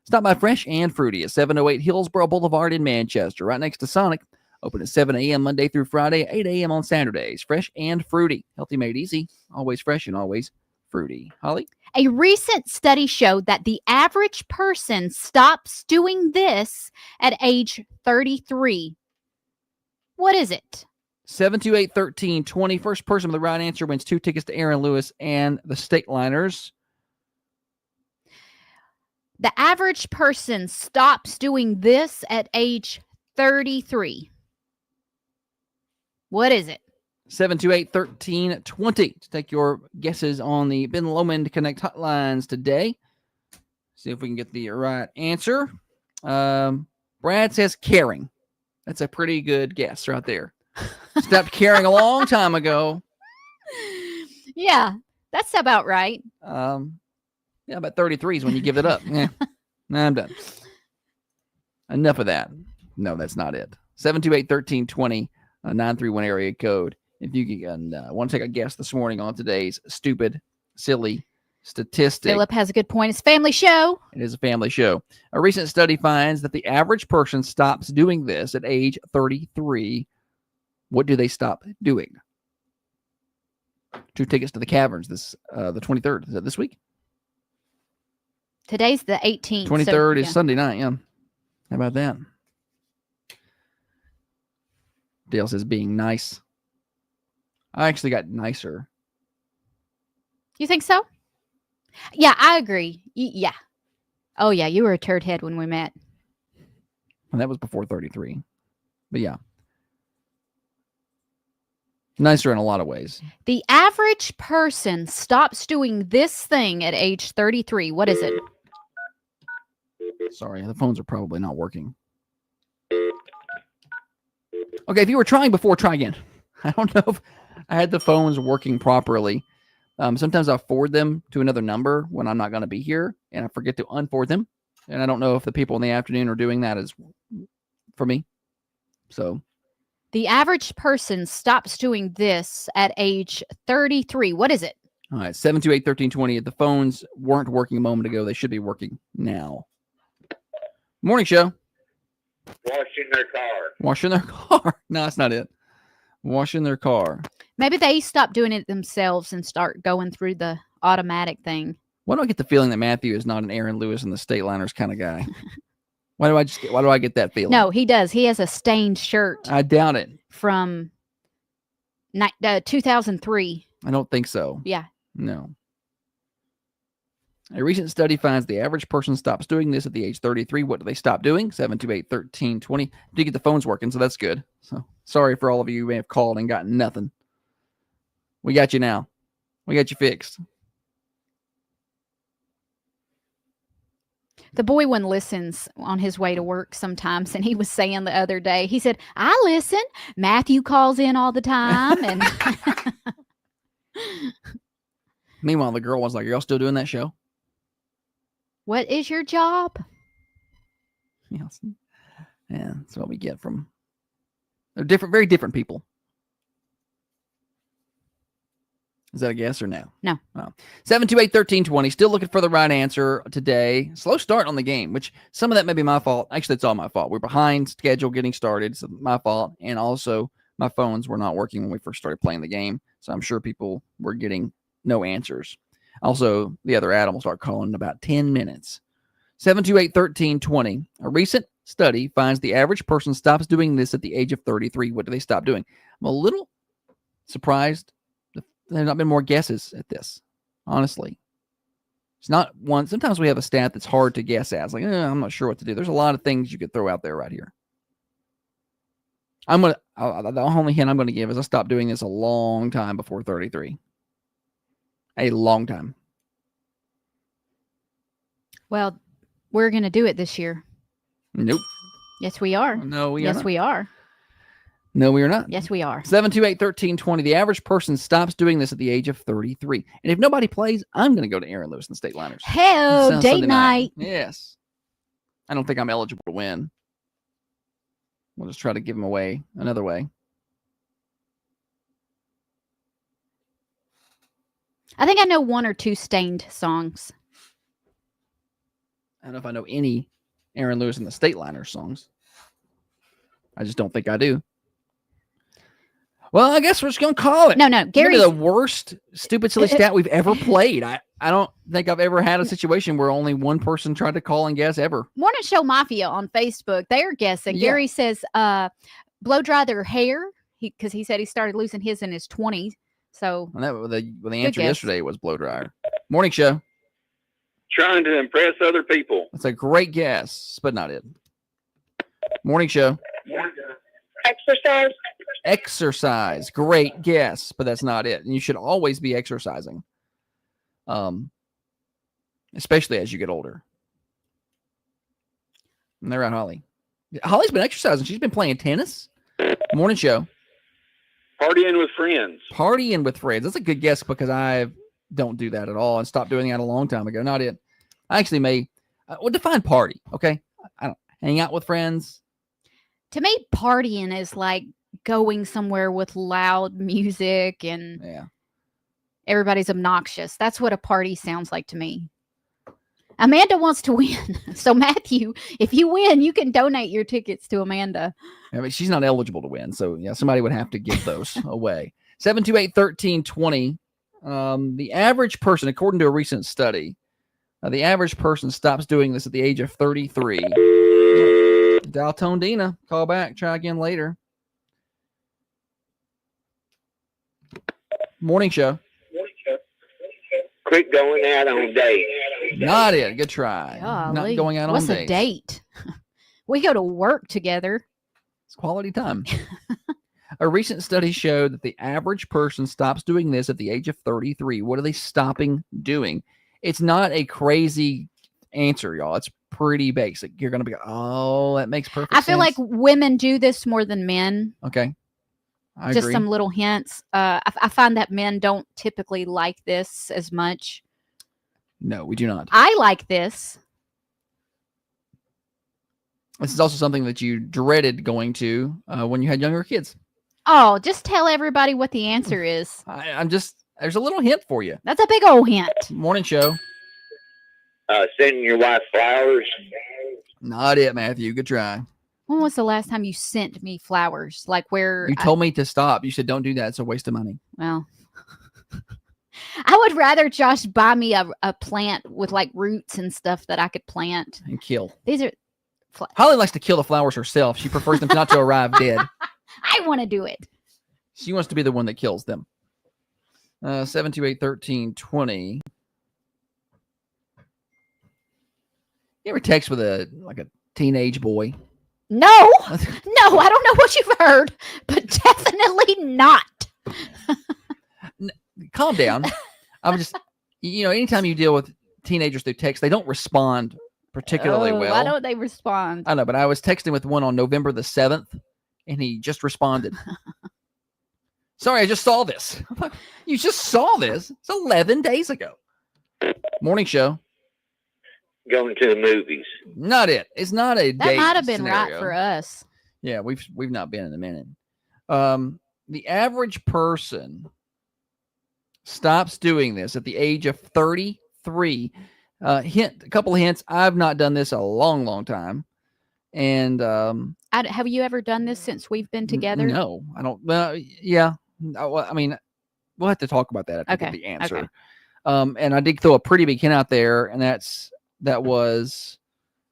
Stop by Fresh and Fruity at 708 Hillsborough Boulevard in Manchester, right next to Sonic. Open at 7 a.m. Monday through Friday, 8 a.m. on Saturdays. Fresh and Fruity. Healthy made easy. Always fresh and always fruity. Holly? A recent study showed that the average person stops doing this at age 33. What is it? 728-1320. First person with the right answer wins 2 tickets to Aaron Lewis and the State Liners. The average person stops doing this at age 33. What is it? 728-1320 to take your guesses on the Ben Lomond Connect hotlines today. See if we can get the right answer. Brad says caring. That's a pretty good guess right there. Stopped caring a long time ago. Yeah, that's about right. Yeah, about 33 is when you give it up. Yeah, nah, I'm done. Enough of that. No, that's not it. 728-1320, 931 area code. If you can want to take a guess this morning on today's stupid, silly statistic. Philip has a good point. It's a family show. It is a family show. A recent study finds that the average person stops doing this at age 33. What do they stop doing? 2 tickets to the Caverns the 23rd. Is that this week? Today's the 18th. 23rd so, is Sunday night. Yeah. How about that? Dale says being nice. I actually got nicer. You think so? Yeah, I agree. Yeah. Oh, yeah. You were a turd head when we met. And that was before 33. But yeah. Nicer in a lot of ways. The average person stops doing this thing at age 33. What is it? Sorry, the phones are probably not working. Okay, if you were trying before, try again. I don't know if I had the phones working properly. Sometimes I'll forward them to another number when I'm not going to be here, and I forget to unforward them. And I don't know if the people in the afternoon are doing that as for me. So the average person stops doing this at age 33. What is it? all right, 728-1320. If the phones weren't working a moment ago, they should be working now. Morning show. Washing their car. Washing their car. No, that's not it. Washing their car. Maybe they stop doing it themselves and start going through the automatic thing. Why do I get the feeling that Matthew is not an Aaron Lewis and the State Liners kind of guy? Why do I get that feeling? No, he does. He has a stained shirt I doubt it. from 2003. I don't think so. Yeah. No. A recent study finds the average person stops doing this at the age 33. What do they stop doing? 728-1320. Did get the phones working, so that's good. So sorry for all of you who may have called and gotten nothing. We got you now. We got you fixed. The boy one listens on his way to work sometimes, and he was saying the other day, he said, I listen. Matthew calls in all the time. And Meanwhile, the girl was like, are y'all still doing that show? what is your job? Yes. Yeah, that's what we get from they're different, very different people. Is that a guess or no? No. Oh. 728-1320. Still looking for the right answer today. Slow start on the game, which some of that may be my fault. Actually, it's all my fault. We're behind schedule getting started. So my fault. And also, my phones were not working when we first started playing the game. So I'm sure people were getting no answers. Also, the other Adam will start calling in about 10 minutes. 728-1320. A recent study finds the average person stops doing this at the age of 33. What do they stop doing? I'm a little surprised there have not been more guesses at this, honestly. It's not one. Sometimes we have a stat that's hard to guess at. It's like, I'm not sure what to do. There's a lot of things you could throw out there right here. The only hint I'm going to give is I stopped doing this a long time before 33. A long time. Well, we're going to do it this year. Nope. Yes, we are. No, we are Yes, not. we are. No, we are not. Yes, we are. 728-1320. The average person stops doing this at the age of 33. And if nobody plays, I'm going to go to Aaron Lewis and the State Liners. Hell, date Sunday night. Yes. I don't think I'm eligible to win. We'll just try to give him away another way. I think I know one or two Stained songs. I don't know if I know any Aaron Lewis and the State Liners songs. I just don't think I do. Well, I guess we're just going to call it. No, Gary's the worst stupid silly stat we've ever played. I don't think I've ever had a situation where only one person tried to call and guess ever. Morning Show Mafia on Facebook. They are guessing. Yeah. Gary says, blow dry their hair. Because he said he started losing his in his 20s. So And that the answer guess. yesterday was blow dryer. Morning show. Trying to impress other people. That's a great guess, but not it. Morning show. Exercise. Exercise. Great guess, but that's not it. And you should always be exercising, especially as you get older. And they're out, Holly. Holly's been exercising. She's been playing tennis. Morning show. Partying with friends. Partying with friends. That's a good guess because I don't do that at all and stopped doing that a long time ago. Not it. I actually may. Well, define party. Okay. I don't hang out with friends. To me, partying is like going somewhere with loud music and everybody's obnoxious. That's what a party sounds like to me. Amanda wants to win. So, Matthew, if you win, you can donate your tickets to Amanda. I mean, she's not eligible to win. So, yeah, somebody would have to give those away. 728-1320. The average person, according to a recent study, the average person stops doing this at the age of 33. Daltone Dina, call back. Try again later. Morning show. Quit going out on dates. Not it. Good try. Golly. Not going out What's on a dates. date? We go to work together. It's quality time. A recent study showed that the average person stops doing this at the age of 33. What are they stopping doing? It's not a crazy answer, y'all. It's pretty basic. You're going to be, oh, that makes perfect sense. I feel like women do this more than men. Okay. I Just agree. some little hints. I find that men don't typically like this as much. No, we do not. I like this. This is also something that you dreaded going to when you had younger kids. Oh, just tell everybody what the answer is. There's a little hint for you. That's a big old hint. Morning show. Sending your wife flowers. Not it, Matthew. Good try. When was the last time you sent me flowers? Like where You told me to stop. You said, don't do that. It's a waste of money. Well, I would rather Josh buy me a plant with like roots and stuff that I could plant. And kill. These are. Holly likes to kill the flowers herself. She prefers them not to arrive dead. I want to do it. She wants to be the one that kills them. 728-1320. You ever text with a teenage boy? No, I don't know what you've heard, but definitely not. Calm down. I'm just, anytime you deal with teenagers through text, they don't respond particularly well. Why don't they respond? I know, but I was texting with one on November the 7th, and he just responded. Sorry, I just saw this. I'm like, you just saw this? It's 11 days ago. Morning show. Going to the movies. Not it. It's not a That date might have been scenario. right for us. Yeah, we've not been in a minute. The average person stops doing this at the age of 33. A couple of hints. I've not done this a long, long time. And Have you ever done this since we've been together? No, I don't. Yeah. I mean, we'll have to talk about that. I think Okay, the answer. okay. And I did throw a pretty big hint out there, and this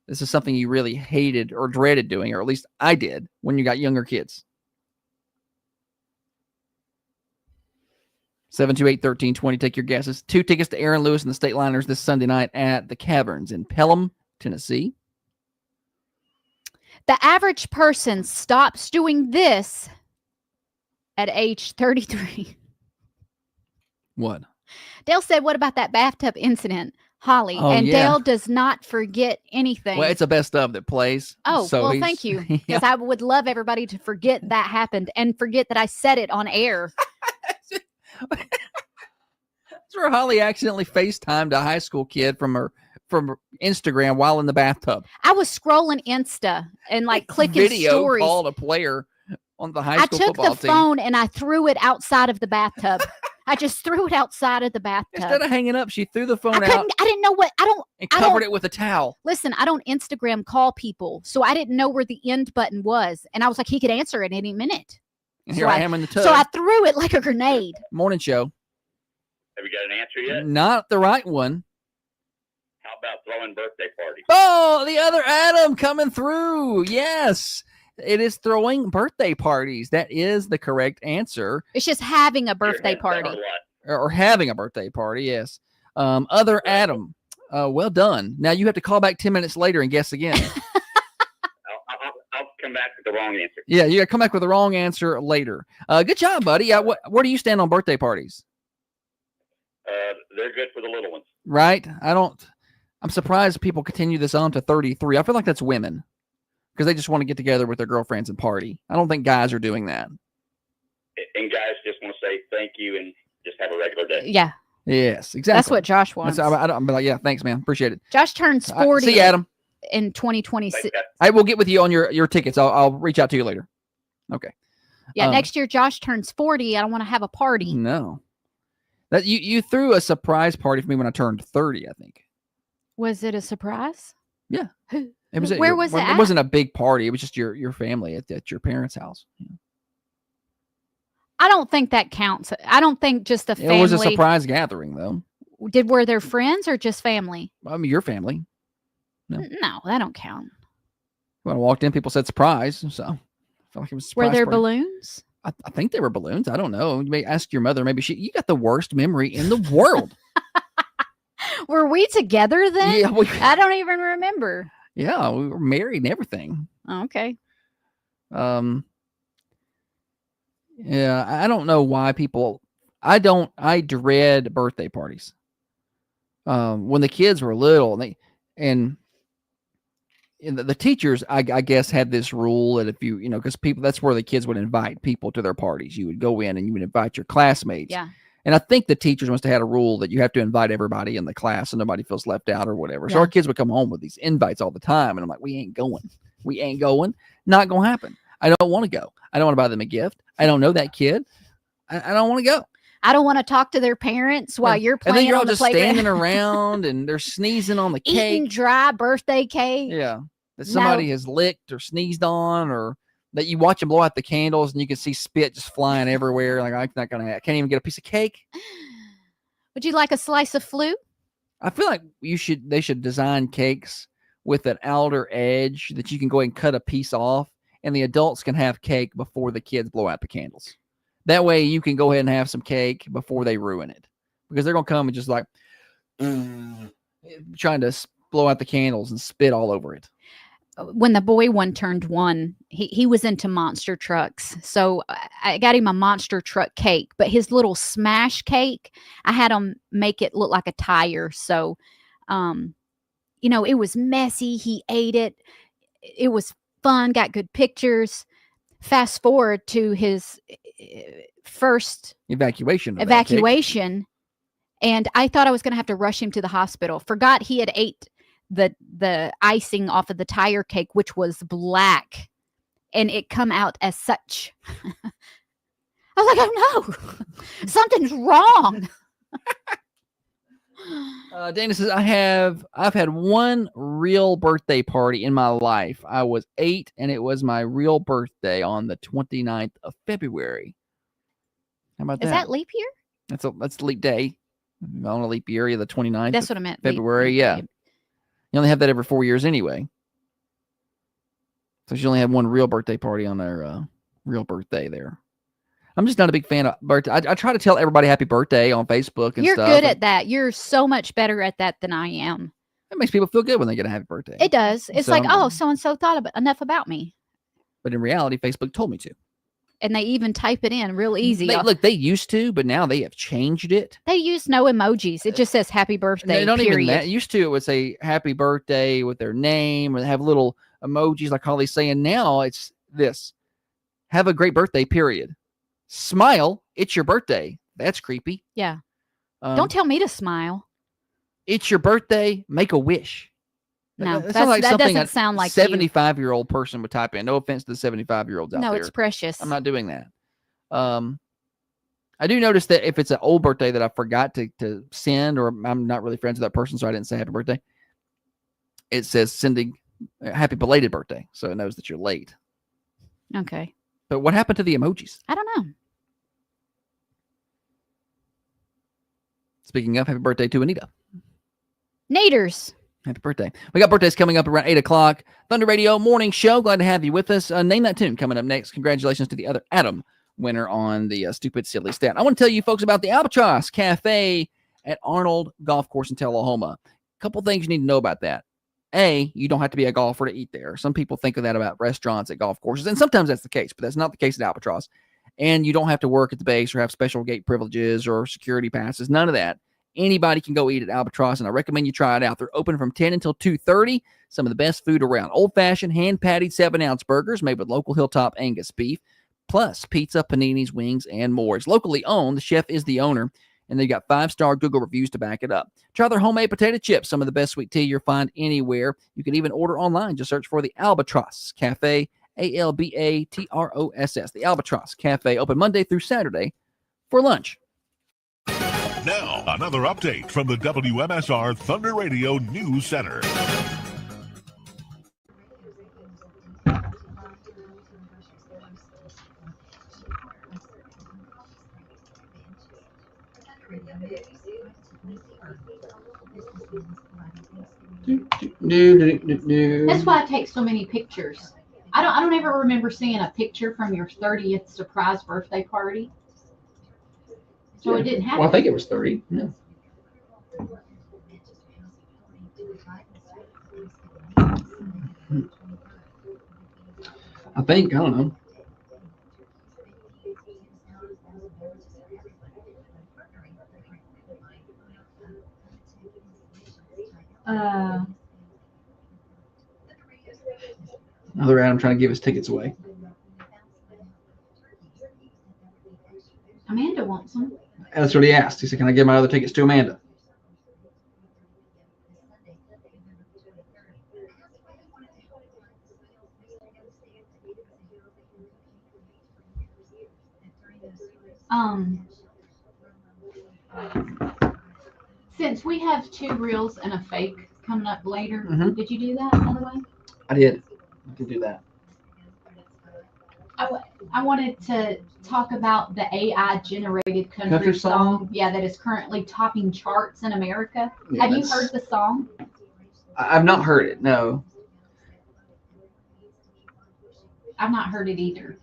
is something you really hated or dreaded doing, or at least I did when you got younger kids. 728-1320. Take your guesses. 2 tickets to Aaron Lewis and the State Liners this Sunday night at the Caverns in Pelham, Tennessee. The average person stops doing this at age 33. What? Dale said, what about that bathtub incident, Holly? Oh, and yeah. Dale does not forget anything. Well, it's a best of that plays. Oh, so well, he's- thank you. Because Yeah. I would love everybody to forget that happened and forget that I said it on air. That's where Holly accidentally FaceTimed a high school kid from Instagram while in the bathtub. I was scrolling Insta and like clicking Video stories. called a player on the high I school took football the team. phone and I threw it outside of the bathtub. I just threw it outside of the bathtub. Instead of hanging up, she threw the phone I out didn't know what and I covered don't- it with a towel. Listen, I don't Instagram call people, so I didn't know where the end button was. And I was like, he could answer at any minute. And So here I am in the tub. So I threw it like a grenade. Morning show. Have you got an answer yet? Not the right one. How about throwing birthday parties? Oh, the other Adam coming through. Yes, it is throwing birthday parties. That is the correct answer. It's just having a birthday party. Or having a birthday party, yes. Other Adam, well done. Now you have to call back 10 minutes later and guess again. I'll come back with the wrong answer. Yeah, you got to come back with the wrong answer later. Good job, buddy. Where do you stand on birthday parties? They're good for the little ones. Right? I'm surprised people continue this on to 33. I feel like that's women because they just want to get together with their girlfriends and party. I don't think guys are doing that. And guys just want to say thank you and just have a regular day. Yeah. Yes, exactly. That's what Josh wants. I'm like, yeah, thanks, man. Appreciate it. Josh turns 40 see you, Adam. in 2026. I will get with you on your tickets. I'll reach out to you later. Okay. Yeah, next year Josh turns 40. I don't want to have a party. No. That you threw a surprise party for me when I turned 30, I think. Was it a surprise? Yeah. It was. Where was it? It wasn't a big party. It was just your family at your parents' house. Yeah. I don't think that counts. I don't think just the family. It was a surprise gathering, though. Were there friends or just family? I mean, your family. No, that don't count. When I walked in, people said surprise, so I felt like it was a surprise Were there party. balloons? I think they were balloons. I don't know. You may ask your mother. Maybe you got the worst memory in the world. Were we together then? Yeah, I don't even remember. Yeah, we were married and everything. Oh, okay. Yeah, I don't know why people. I dread birthday parties. When the kids were little, and the teachers, I guess, had this rule that if because that's where the kids would invite people to their parties. You would go in and you would invite your classmates. Yeah. And I think the teachers must have had a rule that you have to invite everybody in the class so nobody feels left out or whatever. So our kids would come home with these invites all the time. And I'm like, we ain't going. Not going to happen. I don't want to go. I don't want to buy them a gift. I don't know that kid. I don't want to go. I don't want to talk to their parents while you're playing. And then you're all on the just playground. standing around and they're sneezing on the cake. Eating dry birthday cake. Yeah. That somebody has licked or sneezed on, or that you watch them blow out the candles and you can see spit just flying everywhere. Like, I'm not going to, I can't even get a piece of cake. Would you like a slice of flute? I feel like they should design cakes with an outer edge that you can go ahead and cut a piece off, and the adults can have cake before the kids blow out the candles. That way you can go ahead and have some cake before they ruin it, because they're going to come and just like trying to blow out the candles and spit all over it. When the boy turned 1, he was into monster trucks. So I got him a monster truck cake, but his little smash cake, I had him make it look like a tire. So, it was messy. He ate it. It was fun, got good pictures. Fast forward to his first evacuation. And I thought I was going to have to rush him to the hospital. Forgot he had ate the icing off of the tire cake, which was black, and it come out as such. I was like, oh no, something's wrong. Dana says, I've had one real birthday party in my life. I was 8 and it was my real birthday on the 29th of February. How about that? Is that leap year? That's leap day. On a leap year, the 29th. That's what I meant. February, yeah. You only have that every 4 years anyway. So she only had one real birthday party on their real birthday there. I'm just not a big fan of birthday. I try to tell everybody happy birthday on Facebook and You're stuff. You're good at that. You're so much better at that than I am. It makes people feel good when they get a happy birthday. It does. It's like, oh, so-and-so thought enough about me. But in reality, Facebook told me to. And they even type it in real easy. They used to, but now they have changed it. They use no emojis. It just says happy birthday. They don't period. even that. Used to, it would say happy birthday with their name, and have little emojis like Holly's saying. Now it's this: have a great birthday, period. Smile. It's your birthday. That's creepy. Yeah. Don't tell me to smile. It's your birthday. Make a wish. No, that doesn't sound like 75-year-old person would type in. No offense to the 75-year-olds out there. No, it's precious. I'm not doing that. I do notice that if it's an old birthday that I forgot to send, or I'm not really friends with that person, so I didn't say happy birthday, it says sending happy belated birthday, so it knows that you're late. Okay. But what happened to the emojis? I don't know. Speaking of, happy birthday to Anita. Naders. Happy birthday. We got birthdays coming up around 8 o'clock. Thunder Radio Morning Show. Glad to have you with us. Name that tune coming up next. Congratulations to the other Adam winner on the Stupid Silly Stat. I want to tell you folks about the Albatross Cafe at Arnold Golf Course in Tullahoma. A couple things you need to know about that. you don't have to be a golfer to eat there. Some people think of that about restaurants at golf courses, and sometimes that's the case, but that's not the case at Albatross. And you don't have to work at the base or have special gate privileges or security passes. None of that. Anybody can go eat at Albatross, and I recommend you try it out. They're open from 10 until 2:30. Some of the best food around. Old-fashioned, hand-patted 7-ounce burgers made with local Hilltop Angus beef, plus pizza, paninis, wings, and more. It's locally owned. The chef is the owner, and they've got 5-star Google reviews to back it up. Try their homemade potato chips, some of the best sweet tea you'll find anywhere. You can even order online. Just search for the Albatross Cafe, Albatross. The Albatross Cafe, open Monday through Saturday for lunch. Now, another update from the WMSR Thunder Radio News Center. That's why I take so many pictures. I don't ever remember seeing a picture from your 30th surprise birthday party. So it didn't happen. Well, I think it was 30. Yeah. I don't know. Another Adam trying to give his tickets away. Amanda wants them. That's what he asked. He said, "Can I give my other tickets to Amanda?" Since we have 2 reels and a fake coming up later, did you do that, by the way? I did. I did do that. I wanted to talk about the AI generated country song. Yeah, that is currently topping charts in America. Yeah, have you heard the song? I've not heard it. No. I've not heard it either.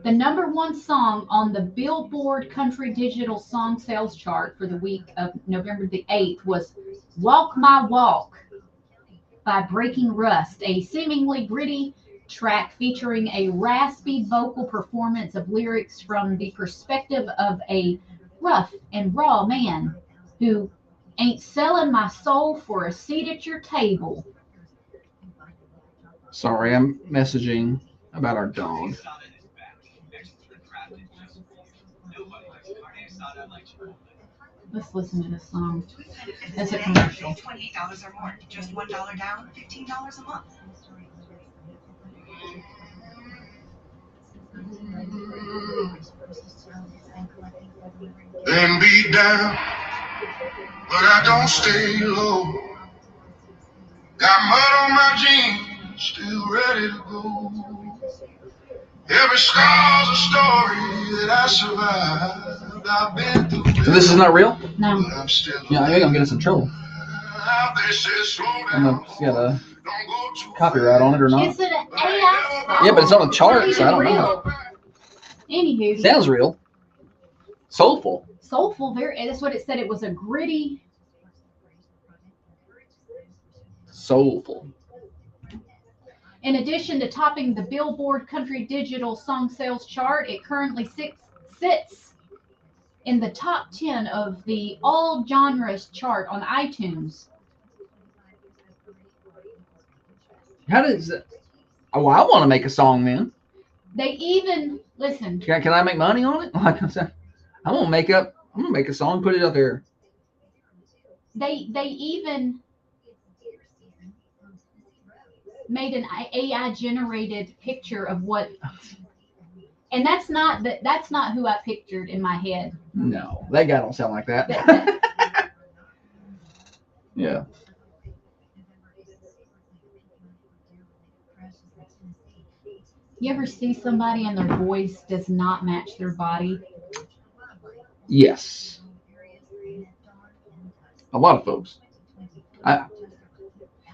The #1 song on the Billboard Country Digital Song Sales Chart for the week of November the 8th was Walk My Walk by Breaking Rust, a seemingly gritty track featuring a raspy vocal performance of lyrics from the perspective of a rough and raw man who ain't selling my soul for a seat at your table. Sorry, I'm messaging about our dog. Let's listen to this song. That's a commercial. $28 or more. Just $1 down, $15 a month. Been beat down, but I don't stay low. Got mud on my jeans, still ready to go. Every scar's a story that I survived. I've been through. So this is not real? No. Yeah, I think I'm getting some trouble. I'm gonna get a copyright on it or not. Is it an AI song? Yeah, but it's on the chart, Not so I don't even know. real. Anywho. Sounds real. Soulful. Soulful, that's what it said. It was a gritty. Soulful. In addition to topping the Billboard Country Digital Song Sales Chart, it currently sits in the top 10 of the all genres chart on iTunes. How does it? Oh, well, I want to make a song then. They even listen. Can I make money on it? Like I said, I'm gonna make a song, put it up there. They even made an AI generated picture of what, and that's not who I pictured in my head. No, that guy don't sound like that. Yeah. You ever see somebody and their voice does not match their body? Yes. A lot of folks.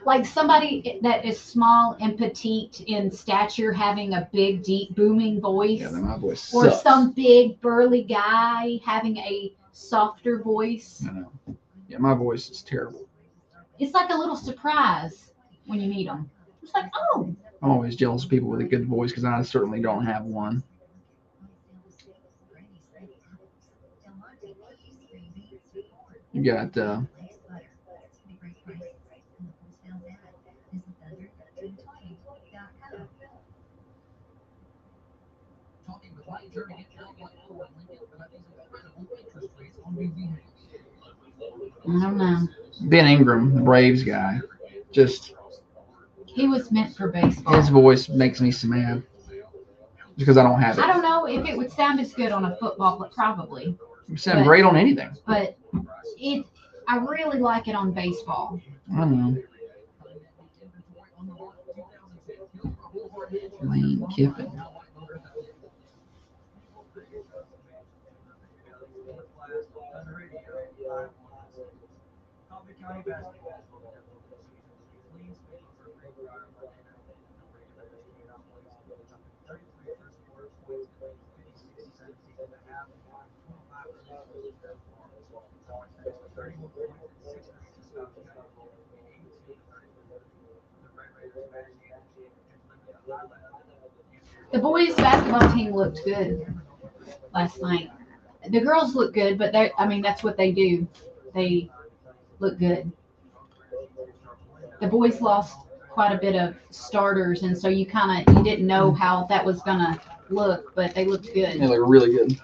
Like somebody that is small and petite in stature having a big, deep, booming voice. Yeah, my voice or sucks. some big, burly guy having a softer voice. I know. Yeah, my voice is terrible. It's like a little surprise when you meet them. It's like, oh, I'm always jealous of people with a good voice because I certainly don't have one. You got I don't know. Ben Ingram, the Braves guy. Just He was meant for baseball. his voice makes me so mad because I don't have it. I don't know if it would sound as good on a football, but probably. You sound great on anything. But I really like it on baseball. I don't know. Lane Kiffin. The boys' basketball team looked good last night. The girls look good, but that's what they do. They look good. The boys lost quite a bit of starters, and so you didn't know how that was gonna look, but they looked good. They look really good.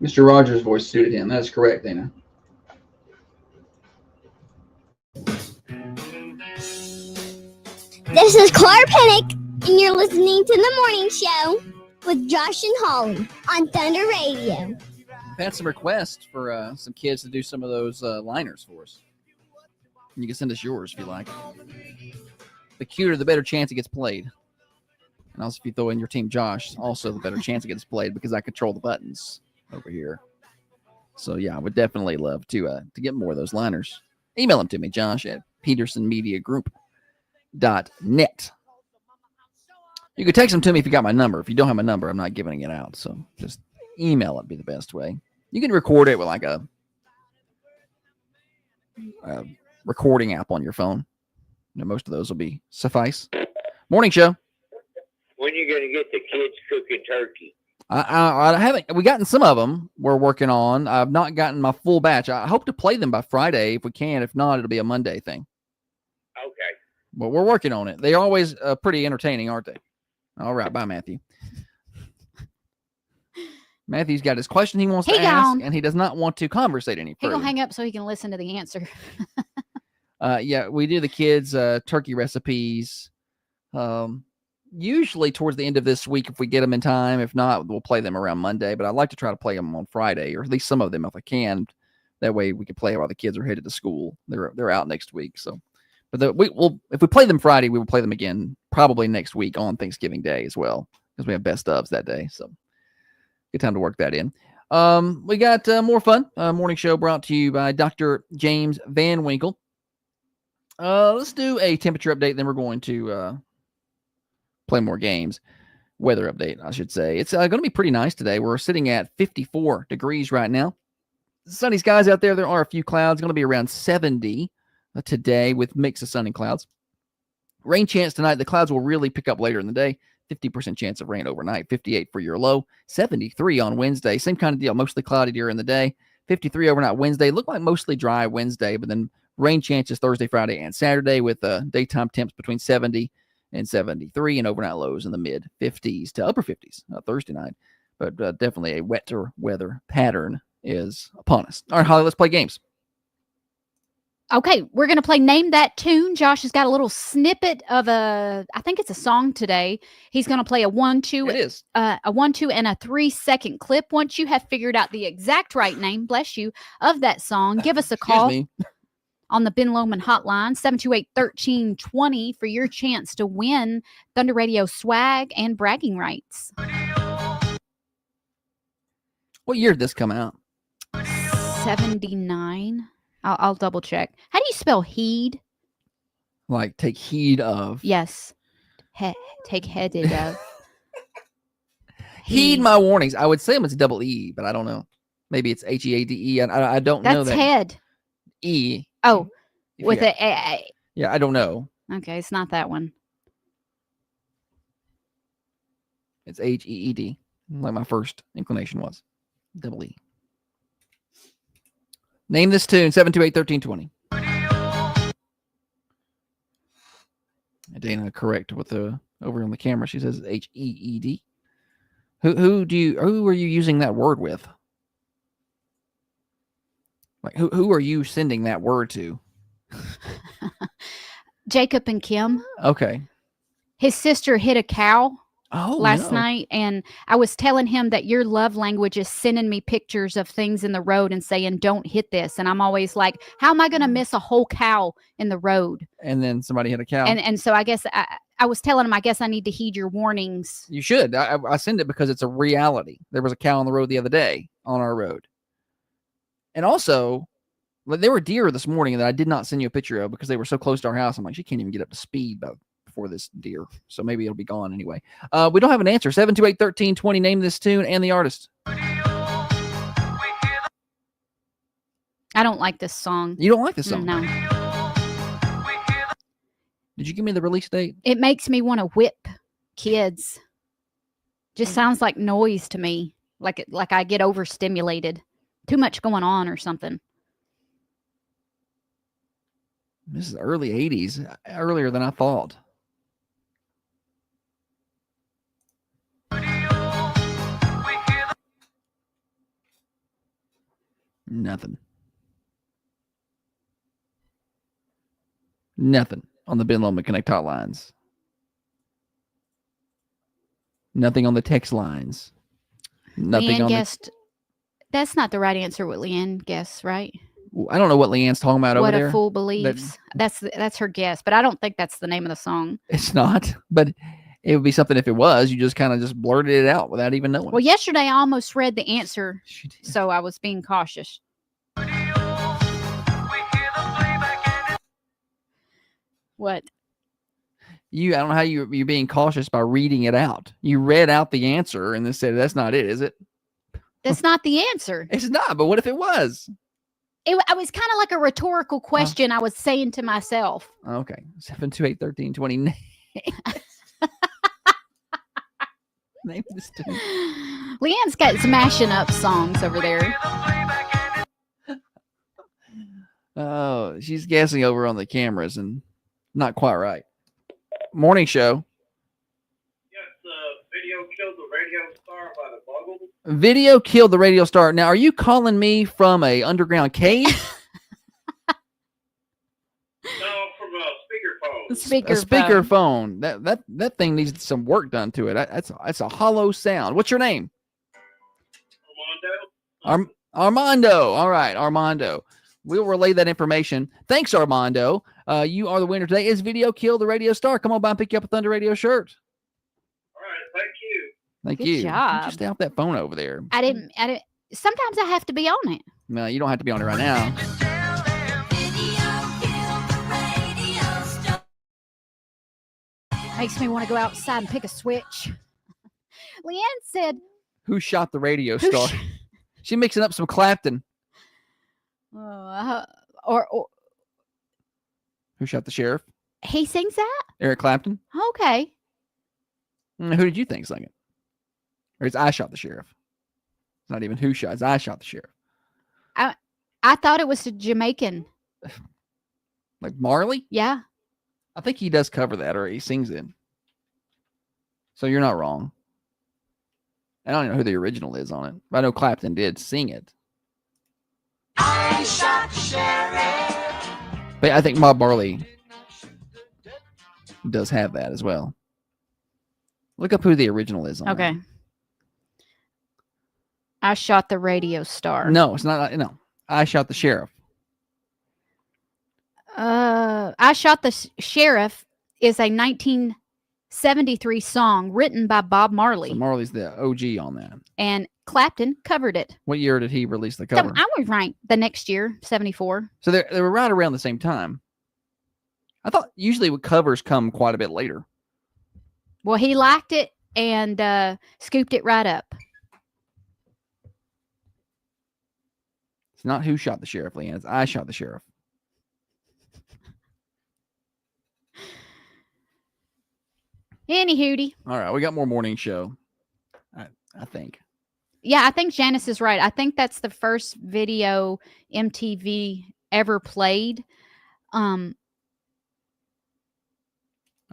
Mr. Rogers' voice suited him. That's correct, Dana. This is Clara Pennick, and you're listening to The Morning Show with Josh and Holly on Thunder Radio. We've had some requests for some kids to do some of those liners for us. You can send us yours if you like. The cuter, the better chance it gets played. And also, if you throw in your team Josh, also the better chance it gets played because I control the buttons over here. So, yeah, I would definitely love to get more of those liners. Email them to me, Josh, at petersonmediagroup.net. You can text them to me if you got my number. If you don't have my number, I'm not giving it out. So just email it, be the best way. You can record it with like a recording app on your phone. Most of those will be suffice. Morning show. When are you going to get the kids cooking turkey? I haven't. We gotten some of them. We're working on. I've not gotten my full batch. I hope to play them by Friday if we can. If not, it'll be a Monday thing. Okay. But we're working on it. They're always pretty entertaining, aren't they? All right. Bye, Matthew. Matthew's got his question he wants to ask, and he does not want to conversate any He further. gonna hang up so he can listen to the answer. Yeah, we do the kids' turkey recipes. Usually towards the end of this week if we get them in time. If not, we'll play them around Monday. But I'd like to try to play them on Friday, or at least some of them if I can. That way we can play while the kids are headed to school. They're out next week. So, but if we play them Friday, we will play them again probably next week on Thanksgiving Day as well, because we have best ofs that day. So, good time to work that in. We got more fun. Morning show brought to you by Dr. James Van Winkle. Let's do a temperature update. Then we're going to play more games. Weather update, I should say. It's going to be pretty nice today. We're sitting at 54 degrees right now. Sunny skies out there. There are a few clouds. Going to be around 70 today with mix of sun and clouds. Rain chance tonight. The clouds will really pick up later in the day. 50% chance of rain overnight. 58 for your low. 73 on Wednesday. Same kind of deal. Mostly cloudy during the day. 53 overnight Wednesday. Look like mostly dry Wednesday, but then rain chances Thursday, Friday, and Saturday with daytime temps between 70 and 73 and overnight lows in the mid 50s to upper 50s Thursday night. But definitely a wetter weather pattern is upon us. All right, Holly, let's play games. Okay, we're going to play Name That Tune. Josh has got a little snippet of I think it's a song today. He's going to play a 1-2. It is. A 1-2 and a 3-second clip. Once you have figured out the exact right name, bless you, of that song, give us a call on the Ben Lomond hotline, 728-1320 for your chance to win Thunder Radio swag and bragging rights. What year did this come out? 79. I'll double check. How do you spell heed? Like take heed of. Yes. Take headed of. Heed my warnings. I would say it's double E, but I don't know. Maybe it's Heade. I don't know That's that. head. E. Oh, If with you- a. Yeah, I don't know. Okay, it's not that one. It's Heed. Like my first inclination was. Double E. Name this tune, 728-1320. Dana correct with the over on the camera. She says Heed. Who are you using that word with? Like who are you sending that word to? Jacob and Kim. Okay. His sister hit a cow last no. night, and I was telling him that your love language is sending me pictures of things in the road and saying, don't hit this. And I'm always like, how am I going to miss a whole cow in the road? And then somebody hit a cow. And so I guess I was telling him, I guess I need to heed your warnings. You should. I send it because it's a reality. There was a cow on the road the other day on our road. And also, there were deer this morning that I did not send you a picture of because they were so close to our house. I'm like, she can't even get up to speed before this deer. So maybe it'll be gone anyway. We don't have an answer. 728-1320. Name this tune and the artist. I don't like this song. You don't like this song? No. Did you give me the release date? It makes me want to whip kids. Just sounds like noise to me. Like I get overstimulated. Too much going on or something. This is early 80s. Earlier than I thought. Nothing. Nothing on the Ben Lomond Connect hotlines. Nothing on the text lines. Nothing Leanne on guessed. That's not the right answer. What Leanne guessed, right? I don't know what Leanne's talking about over What there. a fool believes. That's her guess, but I don't think that's the name of the song. It's not, but it would be something if it was. You just kind of just blurted it out without even knowing. Well, yesterday I almost read the answer, so I was being cautious. What? I don't know how you're being cautious by reading it out. You read out the answer and then said, that's not it, is it? That's not the answer. It's not, but what if it was? I was kind of like a rhetorical question I was saying to myself. Okay. 728-1320. Name this tune. Leanne's got smashing up songs over there. Oh, she's guessing over on the cameras and not quite right. Morning show. Video killed the radio star by the Buggles. Video killed the radio star. Now, are you calling me from a underground cave? No, from a speakerphone. A speakerphone. That thing needs some work done to it. That's a hollow sound. What's your name? Armando. All right, Armando. We'll relay that information. Thanks, Armando. You are the winner today. Is Video Kill the Radio Star? Come on by and pick you up a Thunder Radio shirt. All right, thank you. Thank Good you. job. Just stay off that phone over there. I didn't. Sometimes I have to be on it. No, you don't have to be on it right now. Makes me want to go outside and pick a switch. Leanne said, Who shot the radio star? She's mixing up some Clapton. or Who shot the sheriff? he sings that? Eric Clapton. Okay. Who did you think sang it? Or it's I shot the sheriff? It's not even who shot. It's I shot the sheriff. I thought it was a Jamaican. Like Marley? Yeah. I think he does cover that, or he sings it. So you're not wrong. I don't even know who the original is on it. But I know Clapton did sing it. I shot the sheriff. But I think Bob Marley does have that as well. Look up who the original is on Okay. I shot the radio star. that. No, it's not. No, I shot the sheriff. I Shot the Sheriff is a 1973 song written by Bob Marley. So Marley's the OG on that. And Clapton covered it. What year did he release the So cover? I was right. The next year, 74. So they were right around the same time. I thought usually with covers come quite a bit later. Well, he liked it and scooped it right up. It's not who shot the sheriff, Leanne. It's I shot the sheriff. Any hootie. All right, we got more morning show. I think. Yeah, I think Janice is right. I think that's the first video MTV ever played.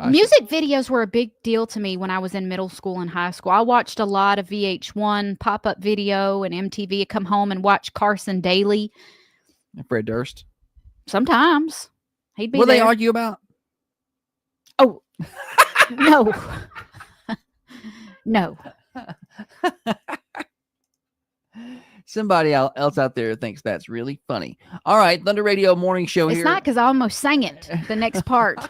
Music videos were a big deal to me when I was in middle school and high school. I watched a lot of VH1 pop-up video and MTV. I'd come home and watch Carson Daly. And Fred Durst. Sometimes he'd be What do there. they argue about? Oh, no. No. Somebody else out there thinks that's really funny. All right, Thunder Radio morning show It's here. not because I almost sang it, the next part.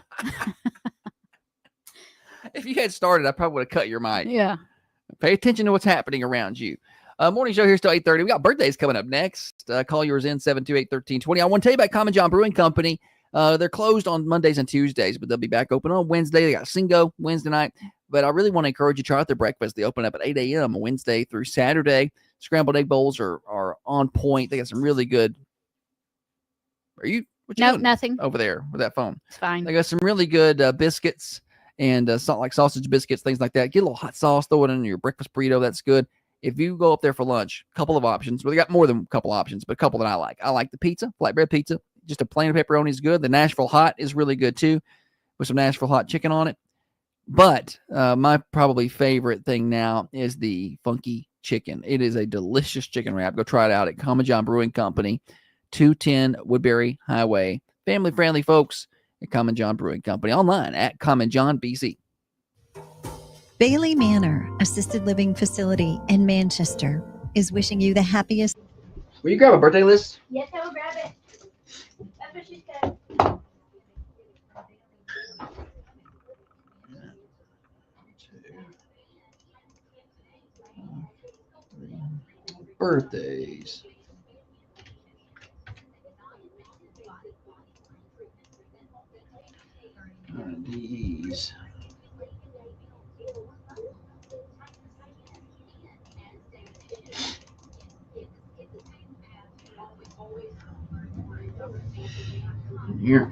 If you had started, I probably would have cut your mic. Yeah. Pay attention to what's happening around you. Morning show here till 8:30. We got birthdays coming up next. Call yours in 728-1320. I want to tell you about Common John Brewing Company. They're closed on Mondays and Tuesdays, but they'll be back open on Wednesday. They got Singo Wednesday night. But I really want to encourage you to try out their breakfast. They open up at 8 a.m. Wednesday through Saturday. Scrambled egg bowls are on point. They got some really good. What you doing nothing over there with that phone? It's fine. They got some really good biscuits and like sausage biscuits, things like that. Get a little hot sauce, throw it in your breakfast burrito. That's good. If you go up there for lunch, a couple of options. Well, they got more than a couple options, but a couple that I like. I like the pizza, flatbread pizza. Just a plain pepperoni is good. The Nashville hot is really good too, with some Nashville hot chicken on it. But my probably favorite thing now is the funky chicken. It is a delicious chicken wrap. Go try it out at Common John Brewing Company, 210 Woodbury Highway. Family friendly folks at Common John Brewing Company. Online at Common John BC. Bailey Manor Assisted Living Facility in Manchester is wishing you the happiest. Will you grab a birthday list? Yes, I will grab it. That's what she said. Birthdays. These. Here.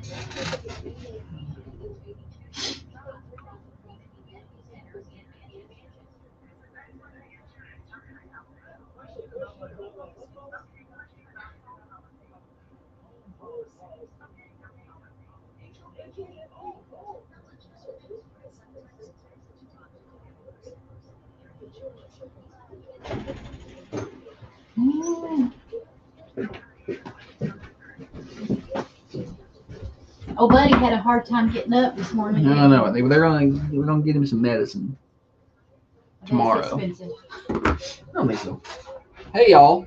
Oh, buddy had a hard time getting up this morning. I know. We're gonna get him some medicine tomorrow. That's expensive. I don't think so. Hey y'all.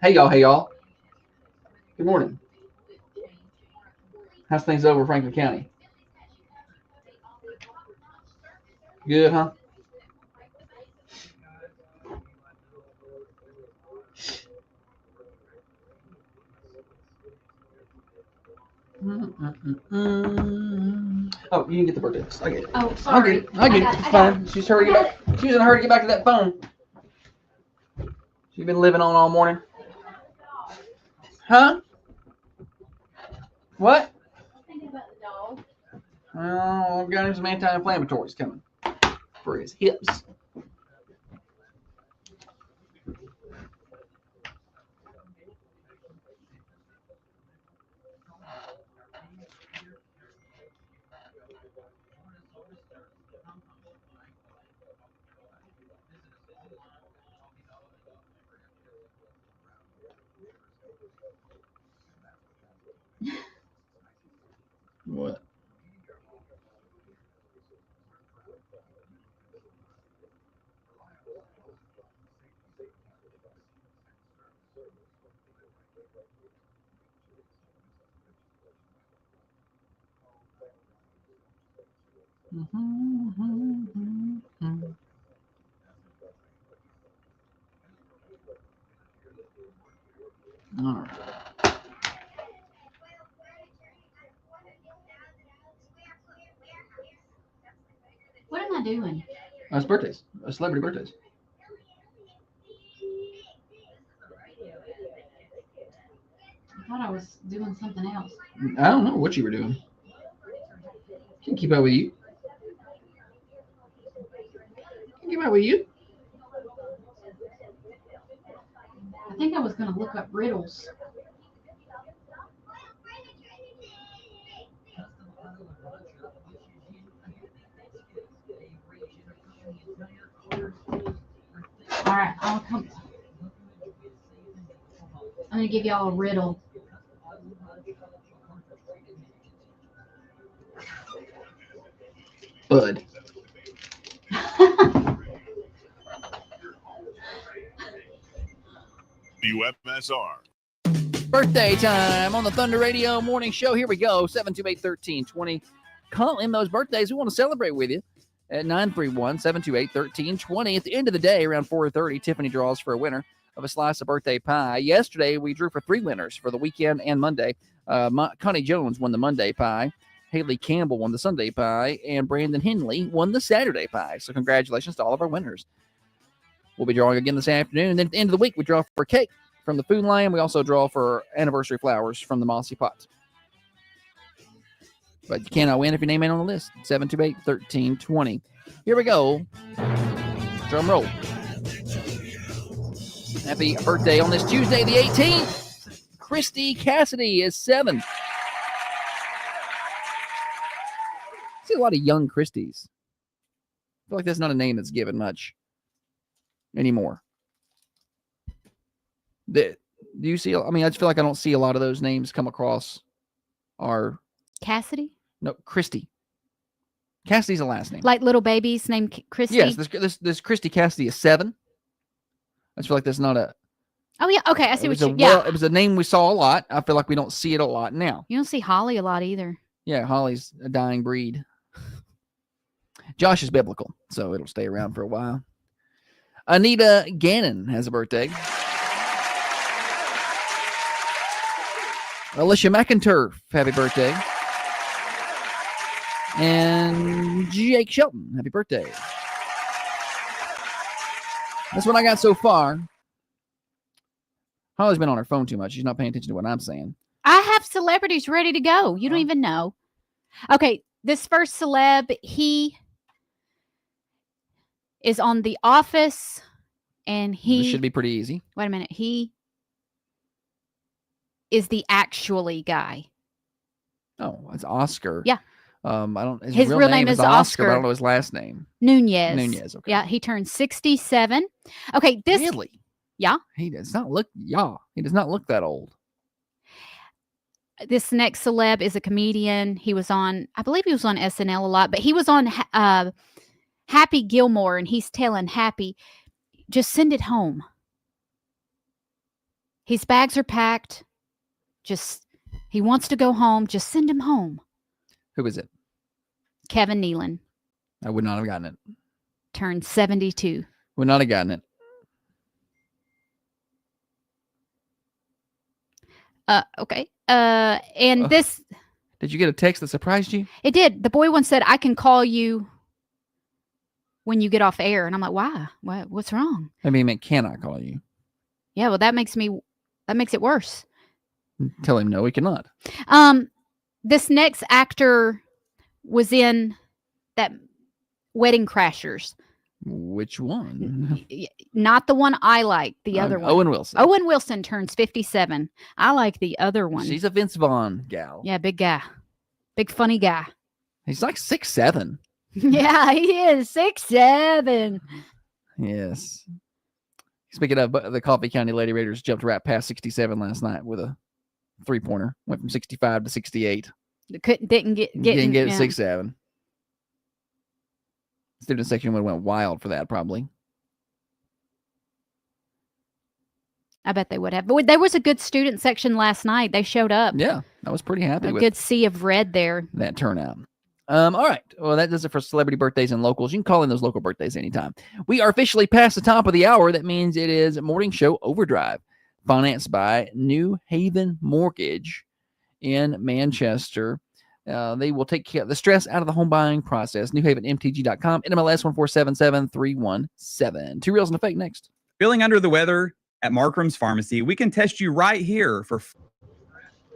Hey y'all. Good morning. How's things over in Franklin County? Good, huh? Oh, you didn't get the birthday list. I get it. Oh, sorry. I get it. It's fine. She's in a hurry to get back to that phone. She's been living on all morning. Huh? What? Thinking about the dog. Oh, I've got him some anti-inflammatories coming for his hips. What? All right. doing? It's birthdays. Celebrity birthdays. I thought I was doing something else. I don't know what you were doing. Can't keep up with you. Can't keep up with you. I think I was going to look up riddles. All right, I'll come. I'm going to give y'all a riddle. Bud. WMSR. Birthday time on the Thunder Radio Morning Show. Here we go. 728-1320. Call in those birthdays. We want to celebrate with you at 931-728-1320. At the end of the day, around 4:30, Tiffany draws for a winner of a slice of birthday pie. Yesterday, we drew for 3 winners for the weekend and Monday. Connie Jones won the Monday pie. Haley Campbell won the Sunday pie. And Brandon Henley won the Saturday pie. So congratulations to all of our winners. We'll be drawing again this afternoon. Then at the end of the week, we draw for cake from the Food Lion. We also draw for anniversary flowers from the Mossy Pot. But you cannot win if your name ain't on the list. 728-1320. Here we go. Drum roll. Happy birthday on this Tuesday, the 18th. Christy Cassidy is 7. I see a lot of young Christies. I feel like that's not a name that's given much anymore. Do you see? I mean, I just feel like I don't see a lot of those names come across our. Cassidy? No, Christy. Cassidy's a last name. Like little babies named Christy? Yes, this Christy Cassidy is 7. I just feel like that's not a. Oh, yeah. Okay. I see what you. It was a name we saw a lot. I feel like we don't see it a lot now. You don't see Holly a lot either. Yeah, Holly's a dying breed. Josh is biblical, so it'll stay around for a while. Anita Gannon has a birthday. Alicia McInturf, happy birthday. And Jake Shelton, happy birthday. That's what I got so far. Holly's been on her phone too much. She's not paying attention to what I'm saying. I have celebrities ready to go. You don't even know. Okay, this first celeb, he is on The Office, and This should be pretty easy. Wait a minute. He is the actually guy. Oh, it's Oscar. Yeah. I don't. His real name is Oscar. But I don't know his last name. Nunez. Nunez. Okay. Yeah, he turned 67. Okay, this. Really? Yeah. He does not look. Yeah, he does not look that old. This next celeb is a comedian. He was on, I believe he was on SNL a lot, but he was on Happy Gilmore, and he's telling Happy, just send it home. His bags are packed. He wants to go home. Just send him home. Who is it? Kevin Nealon. I would not have gotten it. Turned 72. Would not have gotten it. Okay. And this. Did you get a text that surprised you? It did. The boy once said, I can call you when you get off air. And I'm like, why? What's wrong? Maybe he meant, can I call you? Yeah, well, that makes it worse. Tell him no, he cannot. This next actor was in that Wedding Crashers. Which one? Not the one I like. The other one. Owen Wilson. Owen Wilson turns 57. I like the other one. She's a Vince Vaughn gal. Yeah, big guy. Big funny guy. He's like 6'7". Yeah, he is 6'7". Yes. Speaking of, the Coffee County Lady Raiders jumped right past 67 last night with a 3-pointer. Went from 65 to 68. Didn't get it 6'7". Student section would have went wild for that, probably. I bet they would have. But there was a good student section last night. They showed up. Yeah, I was pretty happy with a good sea of red there. That turnout. All right. Well, that does it for celebrity birthdays and locals. You can call in those local birthdays anytime. We are officially past the top of the hour. That means it is Morning Show Overdrive, financed by New Haven Mortgage in Manchester. They will take care of the stress out of the home buying process. NewHavenMTG.com, NMLS 1477317. Two Reels and a Fake next. Feeling under the weather? At Markram's Pharmacy, we can test you right here for.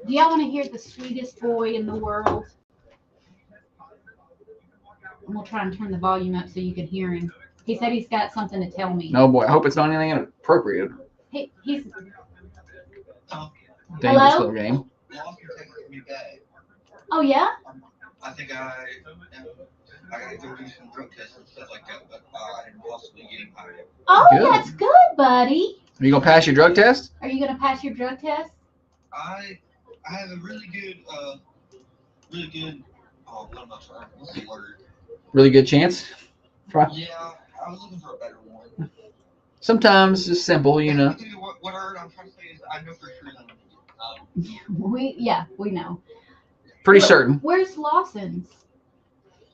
Do y'all want to hear the sweetest boy in the world? I'm going to try and turn the volume up so you can hear him. He said he's got something to tell me. No, boy. I hope it's not anything inappropriate. He's Dangerous Hello? little game. Oh, yeah? I think I got to go do some drug tests and stuff like that, but I didn't possibly get him hired. Oh, Good. that's good, buddy. Are you going to pass your drug test? Are you going to pass your drug test? I have a really good, oh, what am I trying? What's the word? Really good chance? Yeah, I was looking for a better one. Sometimes it's simple, you know. What I'm trying to say is I know for sure that We know. Pretty certain. Where's Lawson's?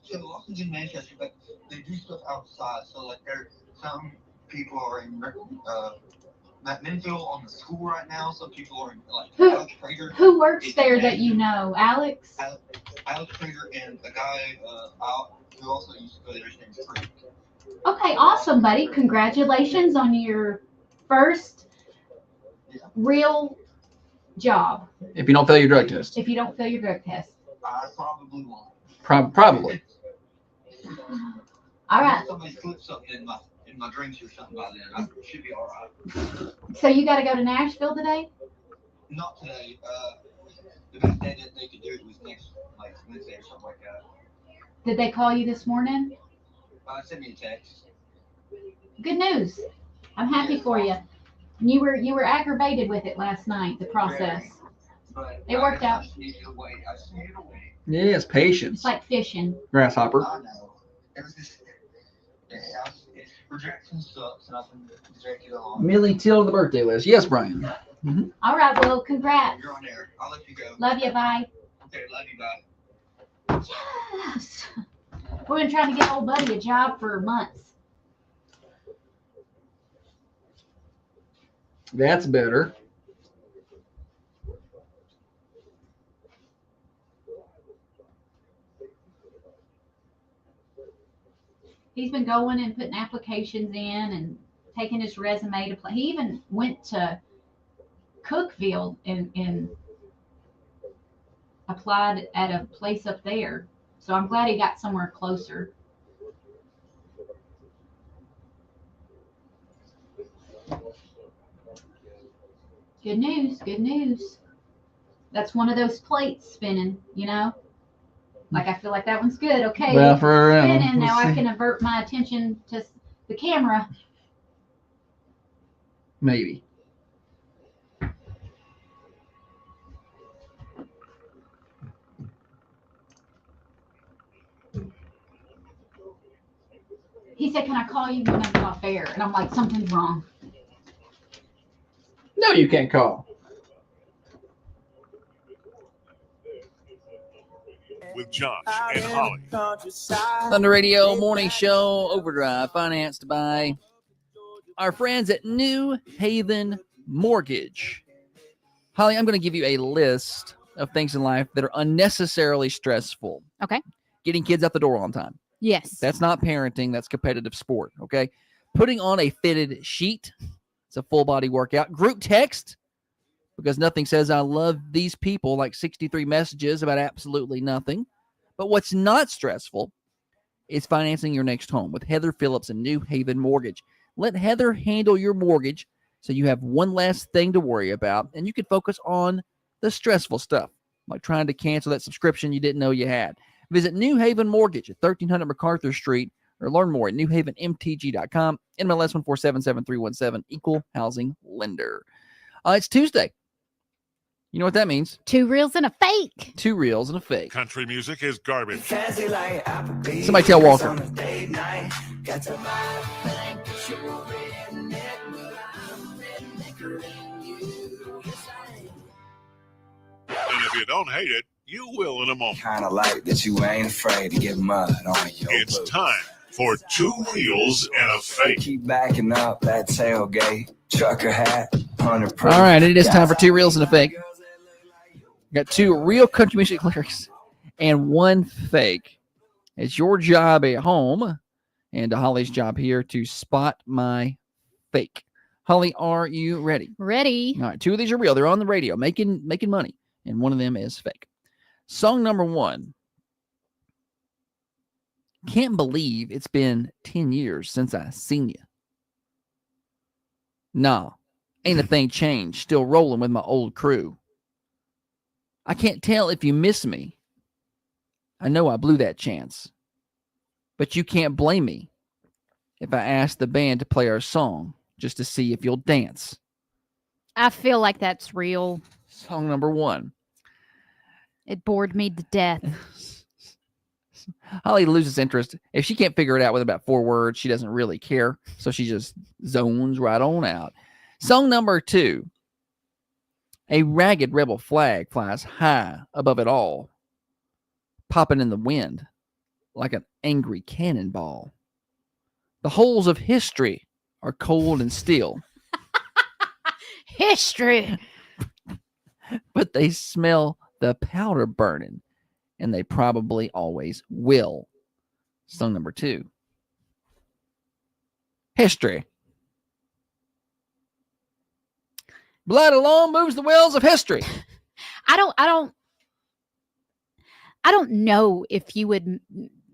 So Lawson's in Manchester, but they do stuff outside. So like some people are in Minville on the school right now. Some people are in like Alex Prager. Who works there that you know? Alex? Alex Prager and a guy who also used to go there. His name's Frank. Okay, awesome, buddy. Congratulations on your first real job. If you don't fail your drug test. If you don't fail your drug test. I probably won't. Probably. All right. Somebody slipped something in my drinks or something by then. I should be all right. So you got to go to Nashville today? Not today. The best day that they could do it was next, like Wednesday or something like that. Did they call you this morning? Send me a text. Good news. I'm happy for you. You were aggravated with it last night, the process. But It worked out. I just needed to wait. Yes, patience. It's like fishing. Grasshopper. I know. It was just, rejection sucks, and I've been rejected a lot. Millie Till the birthday list. Yes, Brian. All right, well, congrats. You're on air. I'll let you go. Love you, bye. Okay, love you, bye. Yes. We've been trying to get old buddy a job for months. That's better. He's been going and putting applications in and taking his resume to play. He even went to Cookville and applied at a place up there. So I'm glad he got somewhere closer. Good news, good news. That's one of those plates spinning, you know? Like, I feel like that one's good. Okay, Well, it's for spinning. Now I see. can avert my attention to the camera. Maybe. He said, can I call you when I'm off air? And I'm like, something's wrong. No, you can't call. With Josh and Holly. Thunder Radio Morning Show Overdrive, financed by our friends at New Haven Mortgage. Holly, I'm going to give you a list of things in life that are unnecessarily stressful. Okay. Getting kids out the door on time. Yes. That's not parenting. That's competitive sport. Okay. Putting on a fitted sheet. It's a full body workout. Group text, because nothing says I love these people like 63 messages about absolutely nothing. But what's not stressful is financing your next home with Heather Phillips and New Haven Mortgage. Let Heather handle your mortgage so you have one less thing to worry about, and you can focus on the stressful stuff, like trying to cancel that subscription you didn't know you had. Visit New Haven Mortgage at 1300 MacArthur Street or learn more at newhavenmtg.com. NMLS 1477317, equal housing lender. It's Tuesday. You know what that means? 2 reels and a fake. 2 reels and a fake. Country music is garbage. Somebody tell Walker. And if you don't hate it, you will in a moment. Kind of like that you ain't afraid to get mud on your It's boots. time for 2 reels and a fake. Keep backing up that tailgate, trucker hat, 100 All right, it is time for 2 reels and a fake. Got 2 real country music lyrics and one fake. It's your job at home and Holly's job here to spot my fake. Holly, are you ready? Ready. All right, 2 of these are real. They're on the radio making money, and one of them is fake. Song number 1. Can't believe it's been 10 years since I seen you. Nah, ain't a thing changed. Still rolling with my old crew. I can't tell if you miss me. I know I blew that chance. But you can't blame me if I ask the band to play our song just to see if you'll dance. I feel like that's real. Song number 1. It bored me to death. Holly loses interest. If she can't figure it out with about 4 words, she doesn't really care. So she just zones right on out. Song number 2. A ragged rebel flag flies high above it all, popping in the wind like an angry cannonball. The holes of history are cold and still. History. But they smell the powder burning, and they probably always will. Song number 2. History. Blood alone moves the wheels of history. I don't know if you would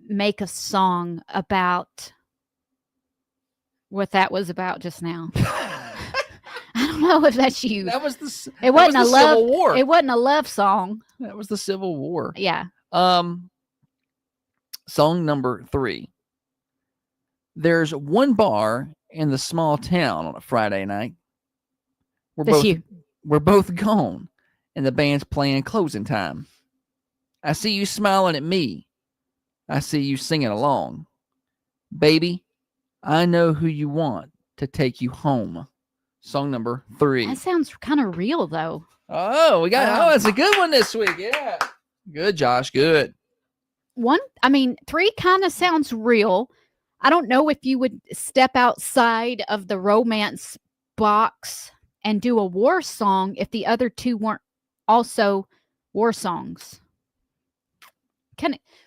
make a song about what that was about just now. I don't know if that's you. That was the It wasn't a love Civil War. It wasn't a love song. That was the Civil War. Yeah. Song number 3. There's one bar in the small town on a Friday night. We're both gone, and the band's playing closing time. I see you smiling at me. I see you singing along. Baby, I know who you want to take you home. Song number 3. That sounds kind of real, though. Oh, it's a good one this week. Yeah. Good, Josh. Good. 3 kind of sounds real. I don't know if you would step outside of the romance box and do a war song if the other 2 weren't also war songs.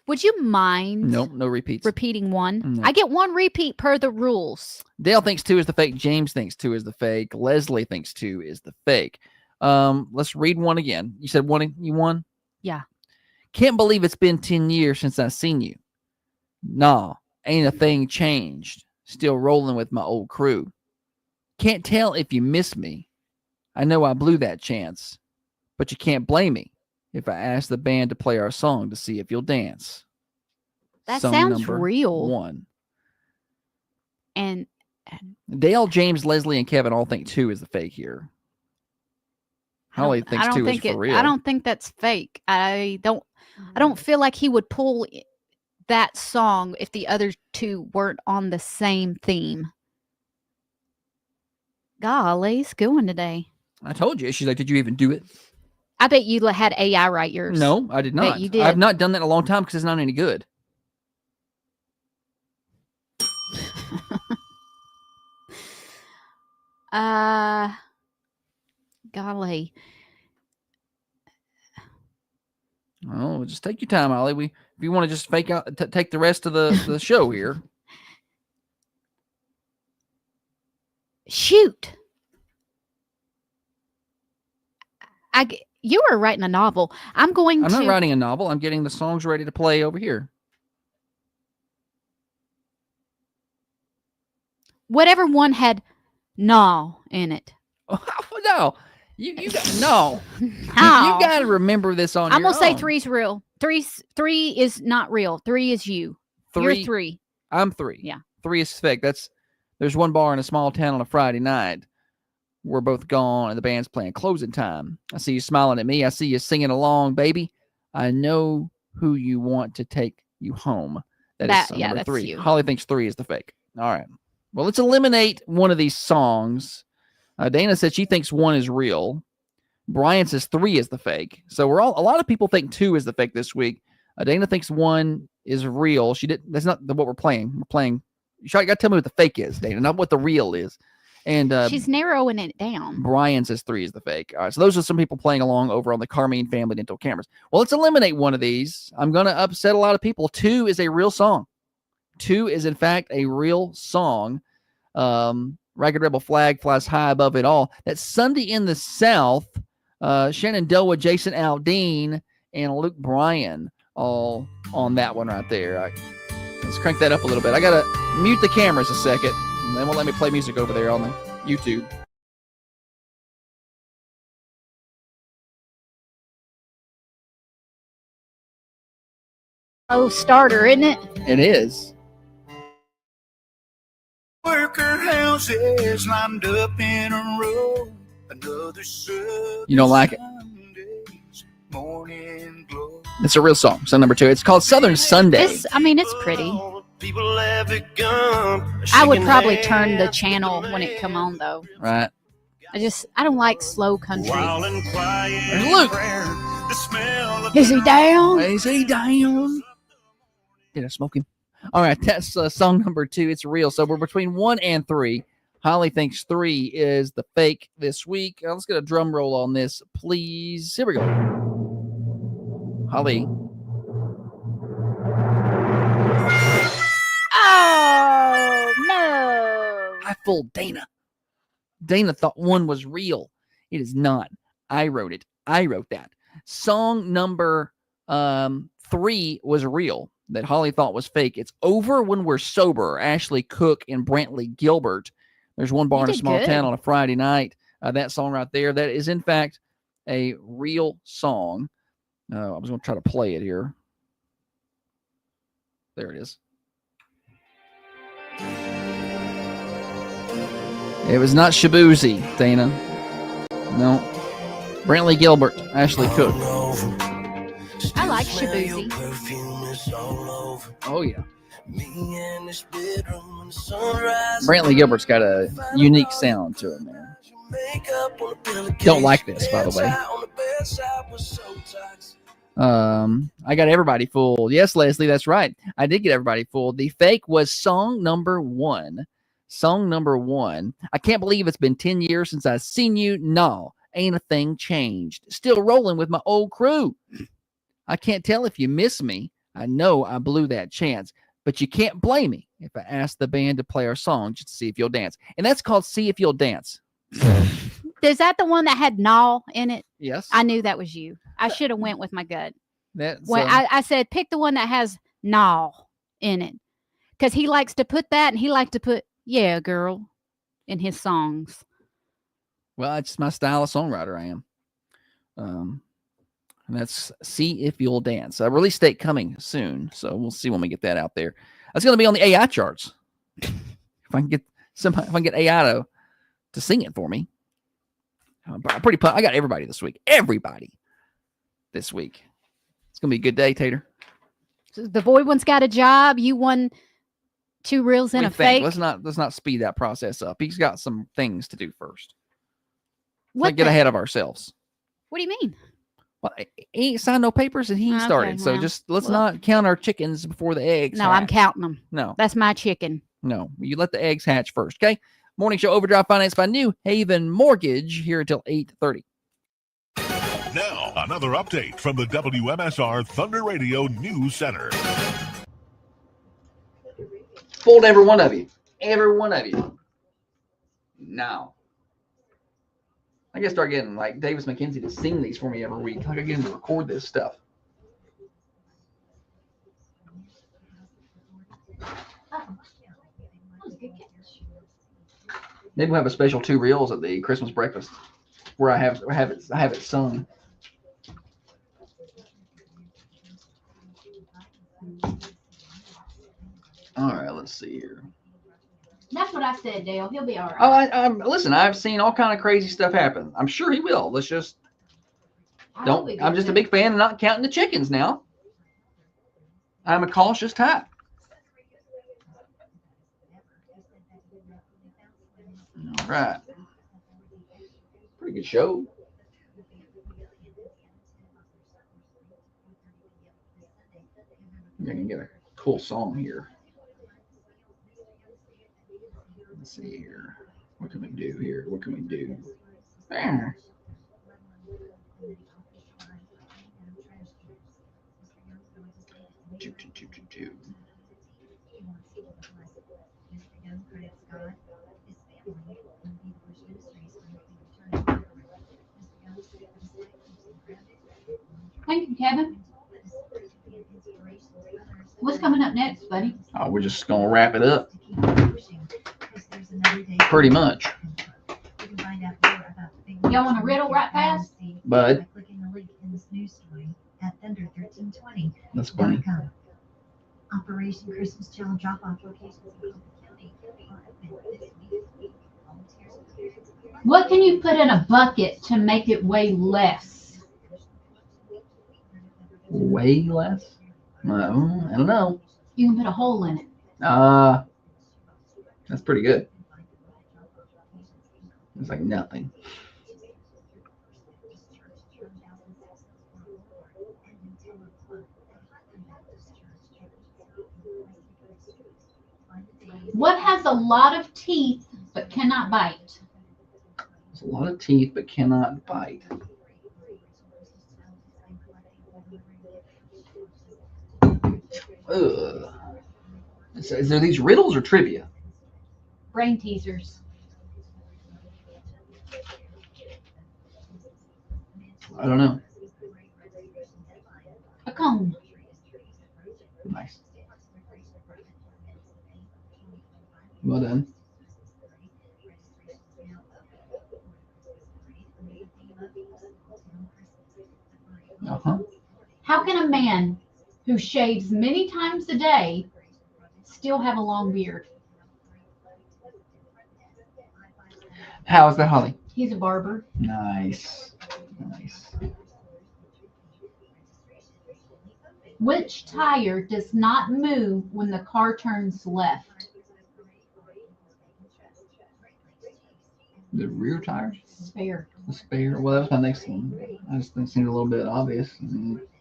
Would you mind? Nope, no repeats. Repeating one? No. I get 1 repeat per the rules. Dale thinks 2 is the fake. James thinks 2 is the fake. Leslie thinks 2 is the fake. Let's read 1 again. You said 1. You won? Yeah. Can't believe it's been 10 years since I seen you. Nah, ain't a thing changed. Still rolling with my old crew. Can't tell if you miss me. I know I blew that chance. But you can't blame me if I ask the band to play our song to see if you'll dance. That Song sounds number real. 1. And Dale, James, Leslie, and Kevin all think 2 is the fake here. Holly thinks 2 is for real. I don't think that's fake. I don't feel like he would pull that song if the other 2 weren't on the same theme. Golly, it's going today. I told you. She's like, did you even do it? I bet you had AI write yours. No, I did not. Bet you did. I've not done that in a long time because it's not any good. Golly. Oh, just take your time, Ollie. If you want to just fake out, take the rest of the show here. Shoot. You were writing a novel. I'm not writing a novel. I'm getting the songs ready to play over here. Whatever one had "no" in it. No. You got no. You got to remember this on. I'm your gonna say own. 3's real. Three is not real. 3 is you. You're 3. I'm 3. Yeah. 3 is fake. There's one bar in a small town on a Friday night. We're both gone and the band's playing closing time. I see you smiling at me. I see you singing along, baby. I know who you want to take you home. That is number 3. You. Holly thinks 3 is the fake. All right. Well, let's eliminate one of these songs. Dana said she thinks 1 is real. Brian says 3 is the fake. So a lot of people think 2 is the fake this week. Dana thinks 1 is real. That's not what we're playing. We're playing. You got to tell me what the fake is, Dana, not what the real is. And she's narrowing it down. Brian says 3 is the fake. All right, so those are some people playing along over on the Carmine Family Dental cameras. Well, let's eliminate one of these. I'm going to upset a lot of people. 2 is a real song. 2 is, in fact, a real song. Ragged Rebel flag flies high above it all. That's Sunday in the South. Shenandoah, Jason Aldean, and Luke Bryan all on that one right there. All right, let's crank that up a little bit. I got to mute the cameras a second. And they won't let me play music over there on the YouTube. Oh, starter, isn't it? It is. Worker houses lined up in a row. Another You don't like it? morning glow. It's a real song. Song number 2. It's called Southern Sunday. It's pretty. People have it gone. I would probably turn the channel when it come on, though. Right. I don't like slow country. Wild and quiet. There's Luke. The smell of Is he down? Is he down? Did I smoke him? All right, that's song number 2. It's real. So we're between 1 and 3. Holly thinks 3 is the fake this week. Let's get a drum roll on this, please. Here we go. Holly. Oh, no. I fooled Dana. Dana thought 1 was real. It is not. I wrote it. I wrote that. Song number 3 was real that Holly thought was fake. It's Over When We're Sober. Ashley Cook and Brantley Gilbert. There's one bar in a small town on a Friday night. That song right there, that is in fact a real song. I was going to try to play it here. There it is. It was not Shabuzi, Dana. No. Brantley Gilbert, Ashley Cook. I like Shabuzi. Oh, yeah. Brantley Gilbert's got a unique sound to him, man. Don't like this, by the way. I got everybody fooled. Yes, Leslie, that's right. I did get everybody fooled. The fake was song number 1. Song number 1. I can't believe it's been 10 years since I've seen you. No, ain't a thing changed. Still rolling with my old crew. I can't tell if you miss me. I know I blew that chance, but you can't blame me if I ask the band to play our song just to see if you'll dance. And that's called See If You'll Dance. Is that the one that had "Gnaw" in it? Yes. I knew that was you. I should have went with my gut. That's, when I said pick the one that has "Gnaw" in it, because he likes to put that, and he likes to put "Yeah, girl" in his songs. Well, it's my style of songwriter. I am. And that's See If You'll Dance. A release date coming soon, so we'll see when we get that out there. That's going to be on the AI charts. If I can get AI to sing it for me. I'm pretty pumped. I got everybody this week. Everybody this week. It's going to be a good day, Tater. So the Void one's got a job. You won 2 reels and a fake. Let's not speed that process up. He's got some things to do first. What Let's get ahead of ourselves. What do you mean? Well, he ain't signed no papers and he ain't started. So just let's not count our chickens before the eggs. No, hatch. I'm counting them. No. That's my chicken. No, you let the eggs hatch first, okay? Morning show Overdrive financed by New Haven Mortgage here until 8:30. Now, another update from the WMSR Thunder Radio News Center. Fooled every one of you. Every one of you. Now. I gotta start getting like Davis McKenzie to sing these for me every week. I gotta get him to record this stuff. Maybe we'll have a special 2 reels at the Christmas breakfast where I have it sung. All right, let's see here. That's what I said, Dale. He'll be all right. Oh, listen, I've seen all kind of crazy stuff happen. I'm sure he will. Let's just don't. I'm just a big fan of not counting the chickens now. I'm a cautious type. All right. Pretty good show. I can get a cool song here. Let's see here. What can we do here? What can we do? Ah. Thank you, Kevin. What's coming up next, buddy? Oh, we're just gonna wrap it up. Pretty much. Y'all want a riddle right fast? But that's funny. Operation Christmas Chill drop-off locations. What can you put in a bucket to make it weigh less? Way less? I don't know. You can put a hole in it. That's pretty good. It's like nothing. What has a lot of teeth but cannot bite? There's a lot of teeth but cannot bite. Ugh. Is there these riddles or trivia? Brain teasers. I don't know. A comb. Nice. Well done. How can a man who shaves many times a day still have a long beard? How is that, Holly? He's a barber. Nice. Nice. Which tire does not move when the car turns left? The rear tires? Spare. The spare. Well, that was my next one. I just think it seemed a little bit obvious.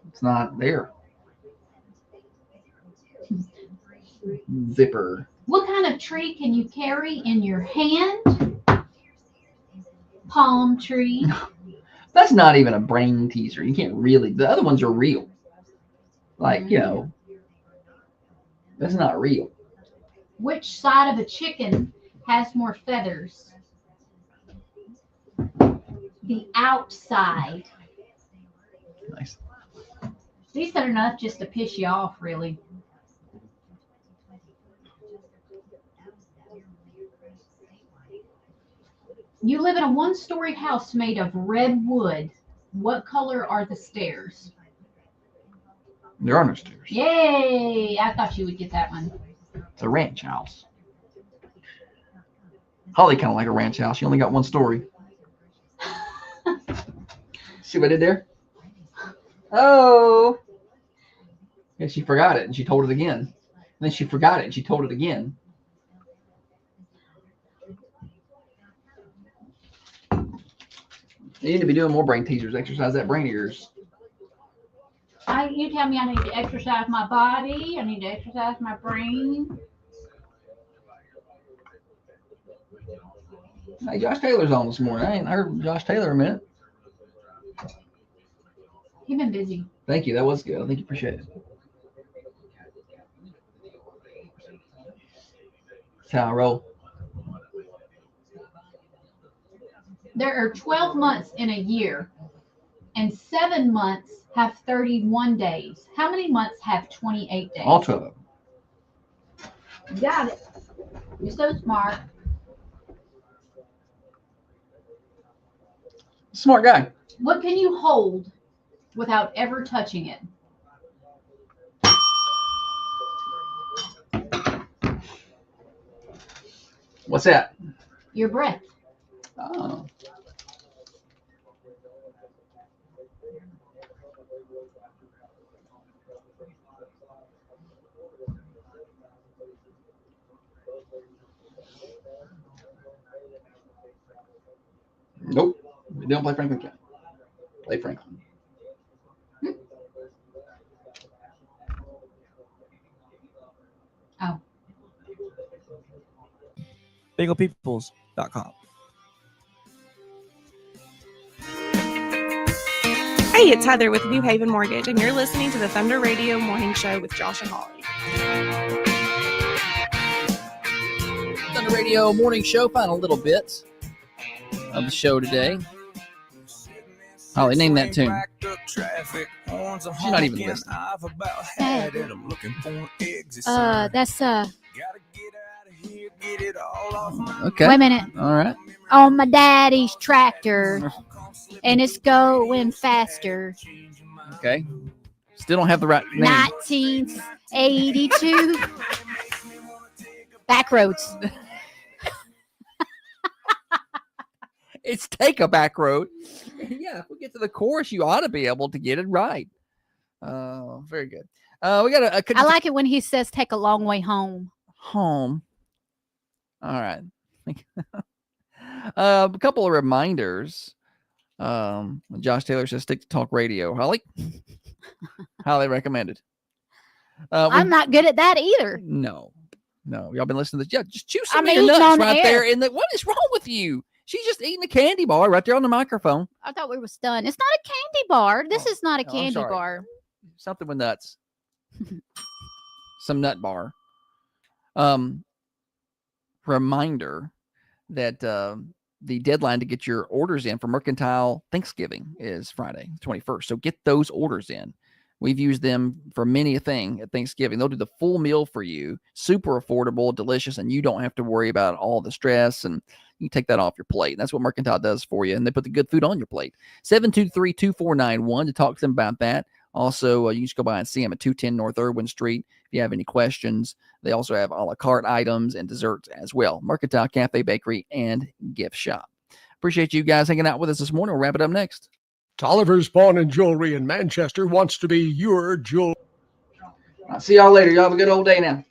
It's not there. Zipper. What kind of tree can you carry in your hand? Palm tree. That's not even a brain teaser. You can't really. The other ones are real. Like, you know, that's not real. Which side of a chicken has more feathers? The outside. Nice. These are enough just to piss you off, really. You live in a one-story house made of red wood. What color are the stairs? There are no stairs. Yay! I thought you would get that one. It's a ranch house. Holly kind of like a ranch house. She only got one story. See what I did there? Oh. And she forgot it and she told it again. And then she forgot it and she told it again. You need to be doing more brain teasers. Exercise that brain of yours. You tell me I need to exercise my body. I need to exercise my brain. Hey, Josh Taylor's on this morning. I ain't heard Josh Taylor a minute. He's been busy. Thank you. That was good. I think you appreciate it. That's how I roll. There are 12 months in a year, and 7 months have 31 days. How many months have 28 days? All 12 of them. Got it. You're so smart. Smart guy. What can you hold without ever touching it? What's that? Your breath. Oh. Nope. We don't play Franklin County. Play Franklin. Oh. Bagel Peoples, mercantile.com. Hey, it's Heather with New Haven Mortgage, and you're listening to the Thunder Radio Morning Show with Josh and Holly. Thunder Radio Morning Show, final little bits of the show today. Holly, name that tune. She's not even listening. That's Okay. Wait a minute. All right. On my daddy's tractor, and it's going faster. Okay. Still don't have the right name. 1982. Backroads. It's Take a Back Road. Yeah, if we get to the chorus, you ought to be able to get it right. Very good. We got a I like it when he says take a long way home. Home. All right. A couple of reminders. Josh Taylor says stick to talk radio. Holly? Highly recommended. I'm not good at that either. No. Y'all been listening to this? Yeah, just chew some I'm of your eating nuts on right air. there. What is wrong with you? She's just eating a candy bar right there on the microphone. I thought we were done. It's not a candy bar. This is not a I'm candy sorry. bar. Something with nuts. Some nut bar. Reminder that the deadline to get your orders in for Mercantile Thanksgiving is Friday, 21st. So get those orders in. We've used them for many a thing at Thanksgiving. They'll do the full meal for you, super affordable, delicious, and you don't have to worry about all the stress, and you take that off your plate. And that's what Mercantile does for you, and they put the good food on your plate. 723-2491 to talk to them about that. Also, you can just go by and see them at 210 North Irwin Street if you have any questions. They also have a la carte items and desserts as well. Mercantile Cafe, Bakery, and Gift Shop. Appreciate you guys hanging out with us this morning. We'll wrap it up next. Tolliver's Pawn and Jewelry in Manchester wants to be your jewel. I'll see y'all later. Y'all have a good old day now.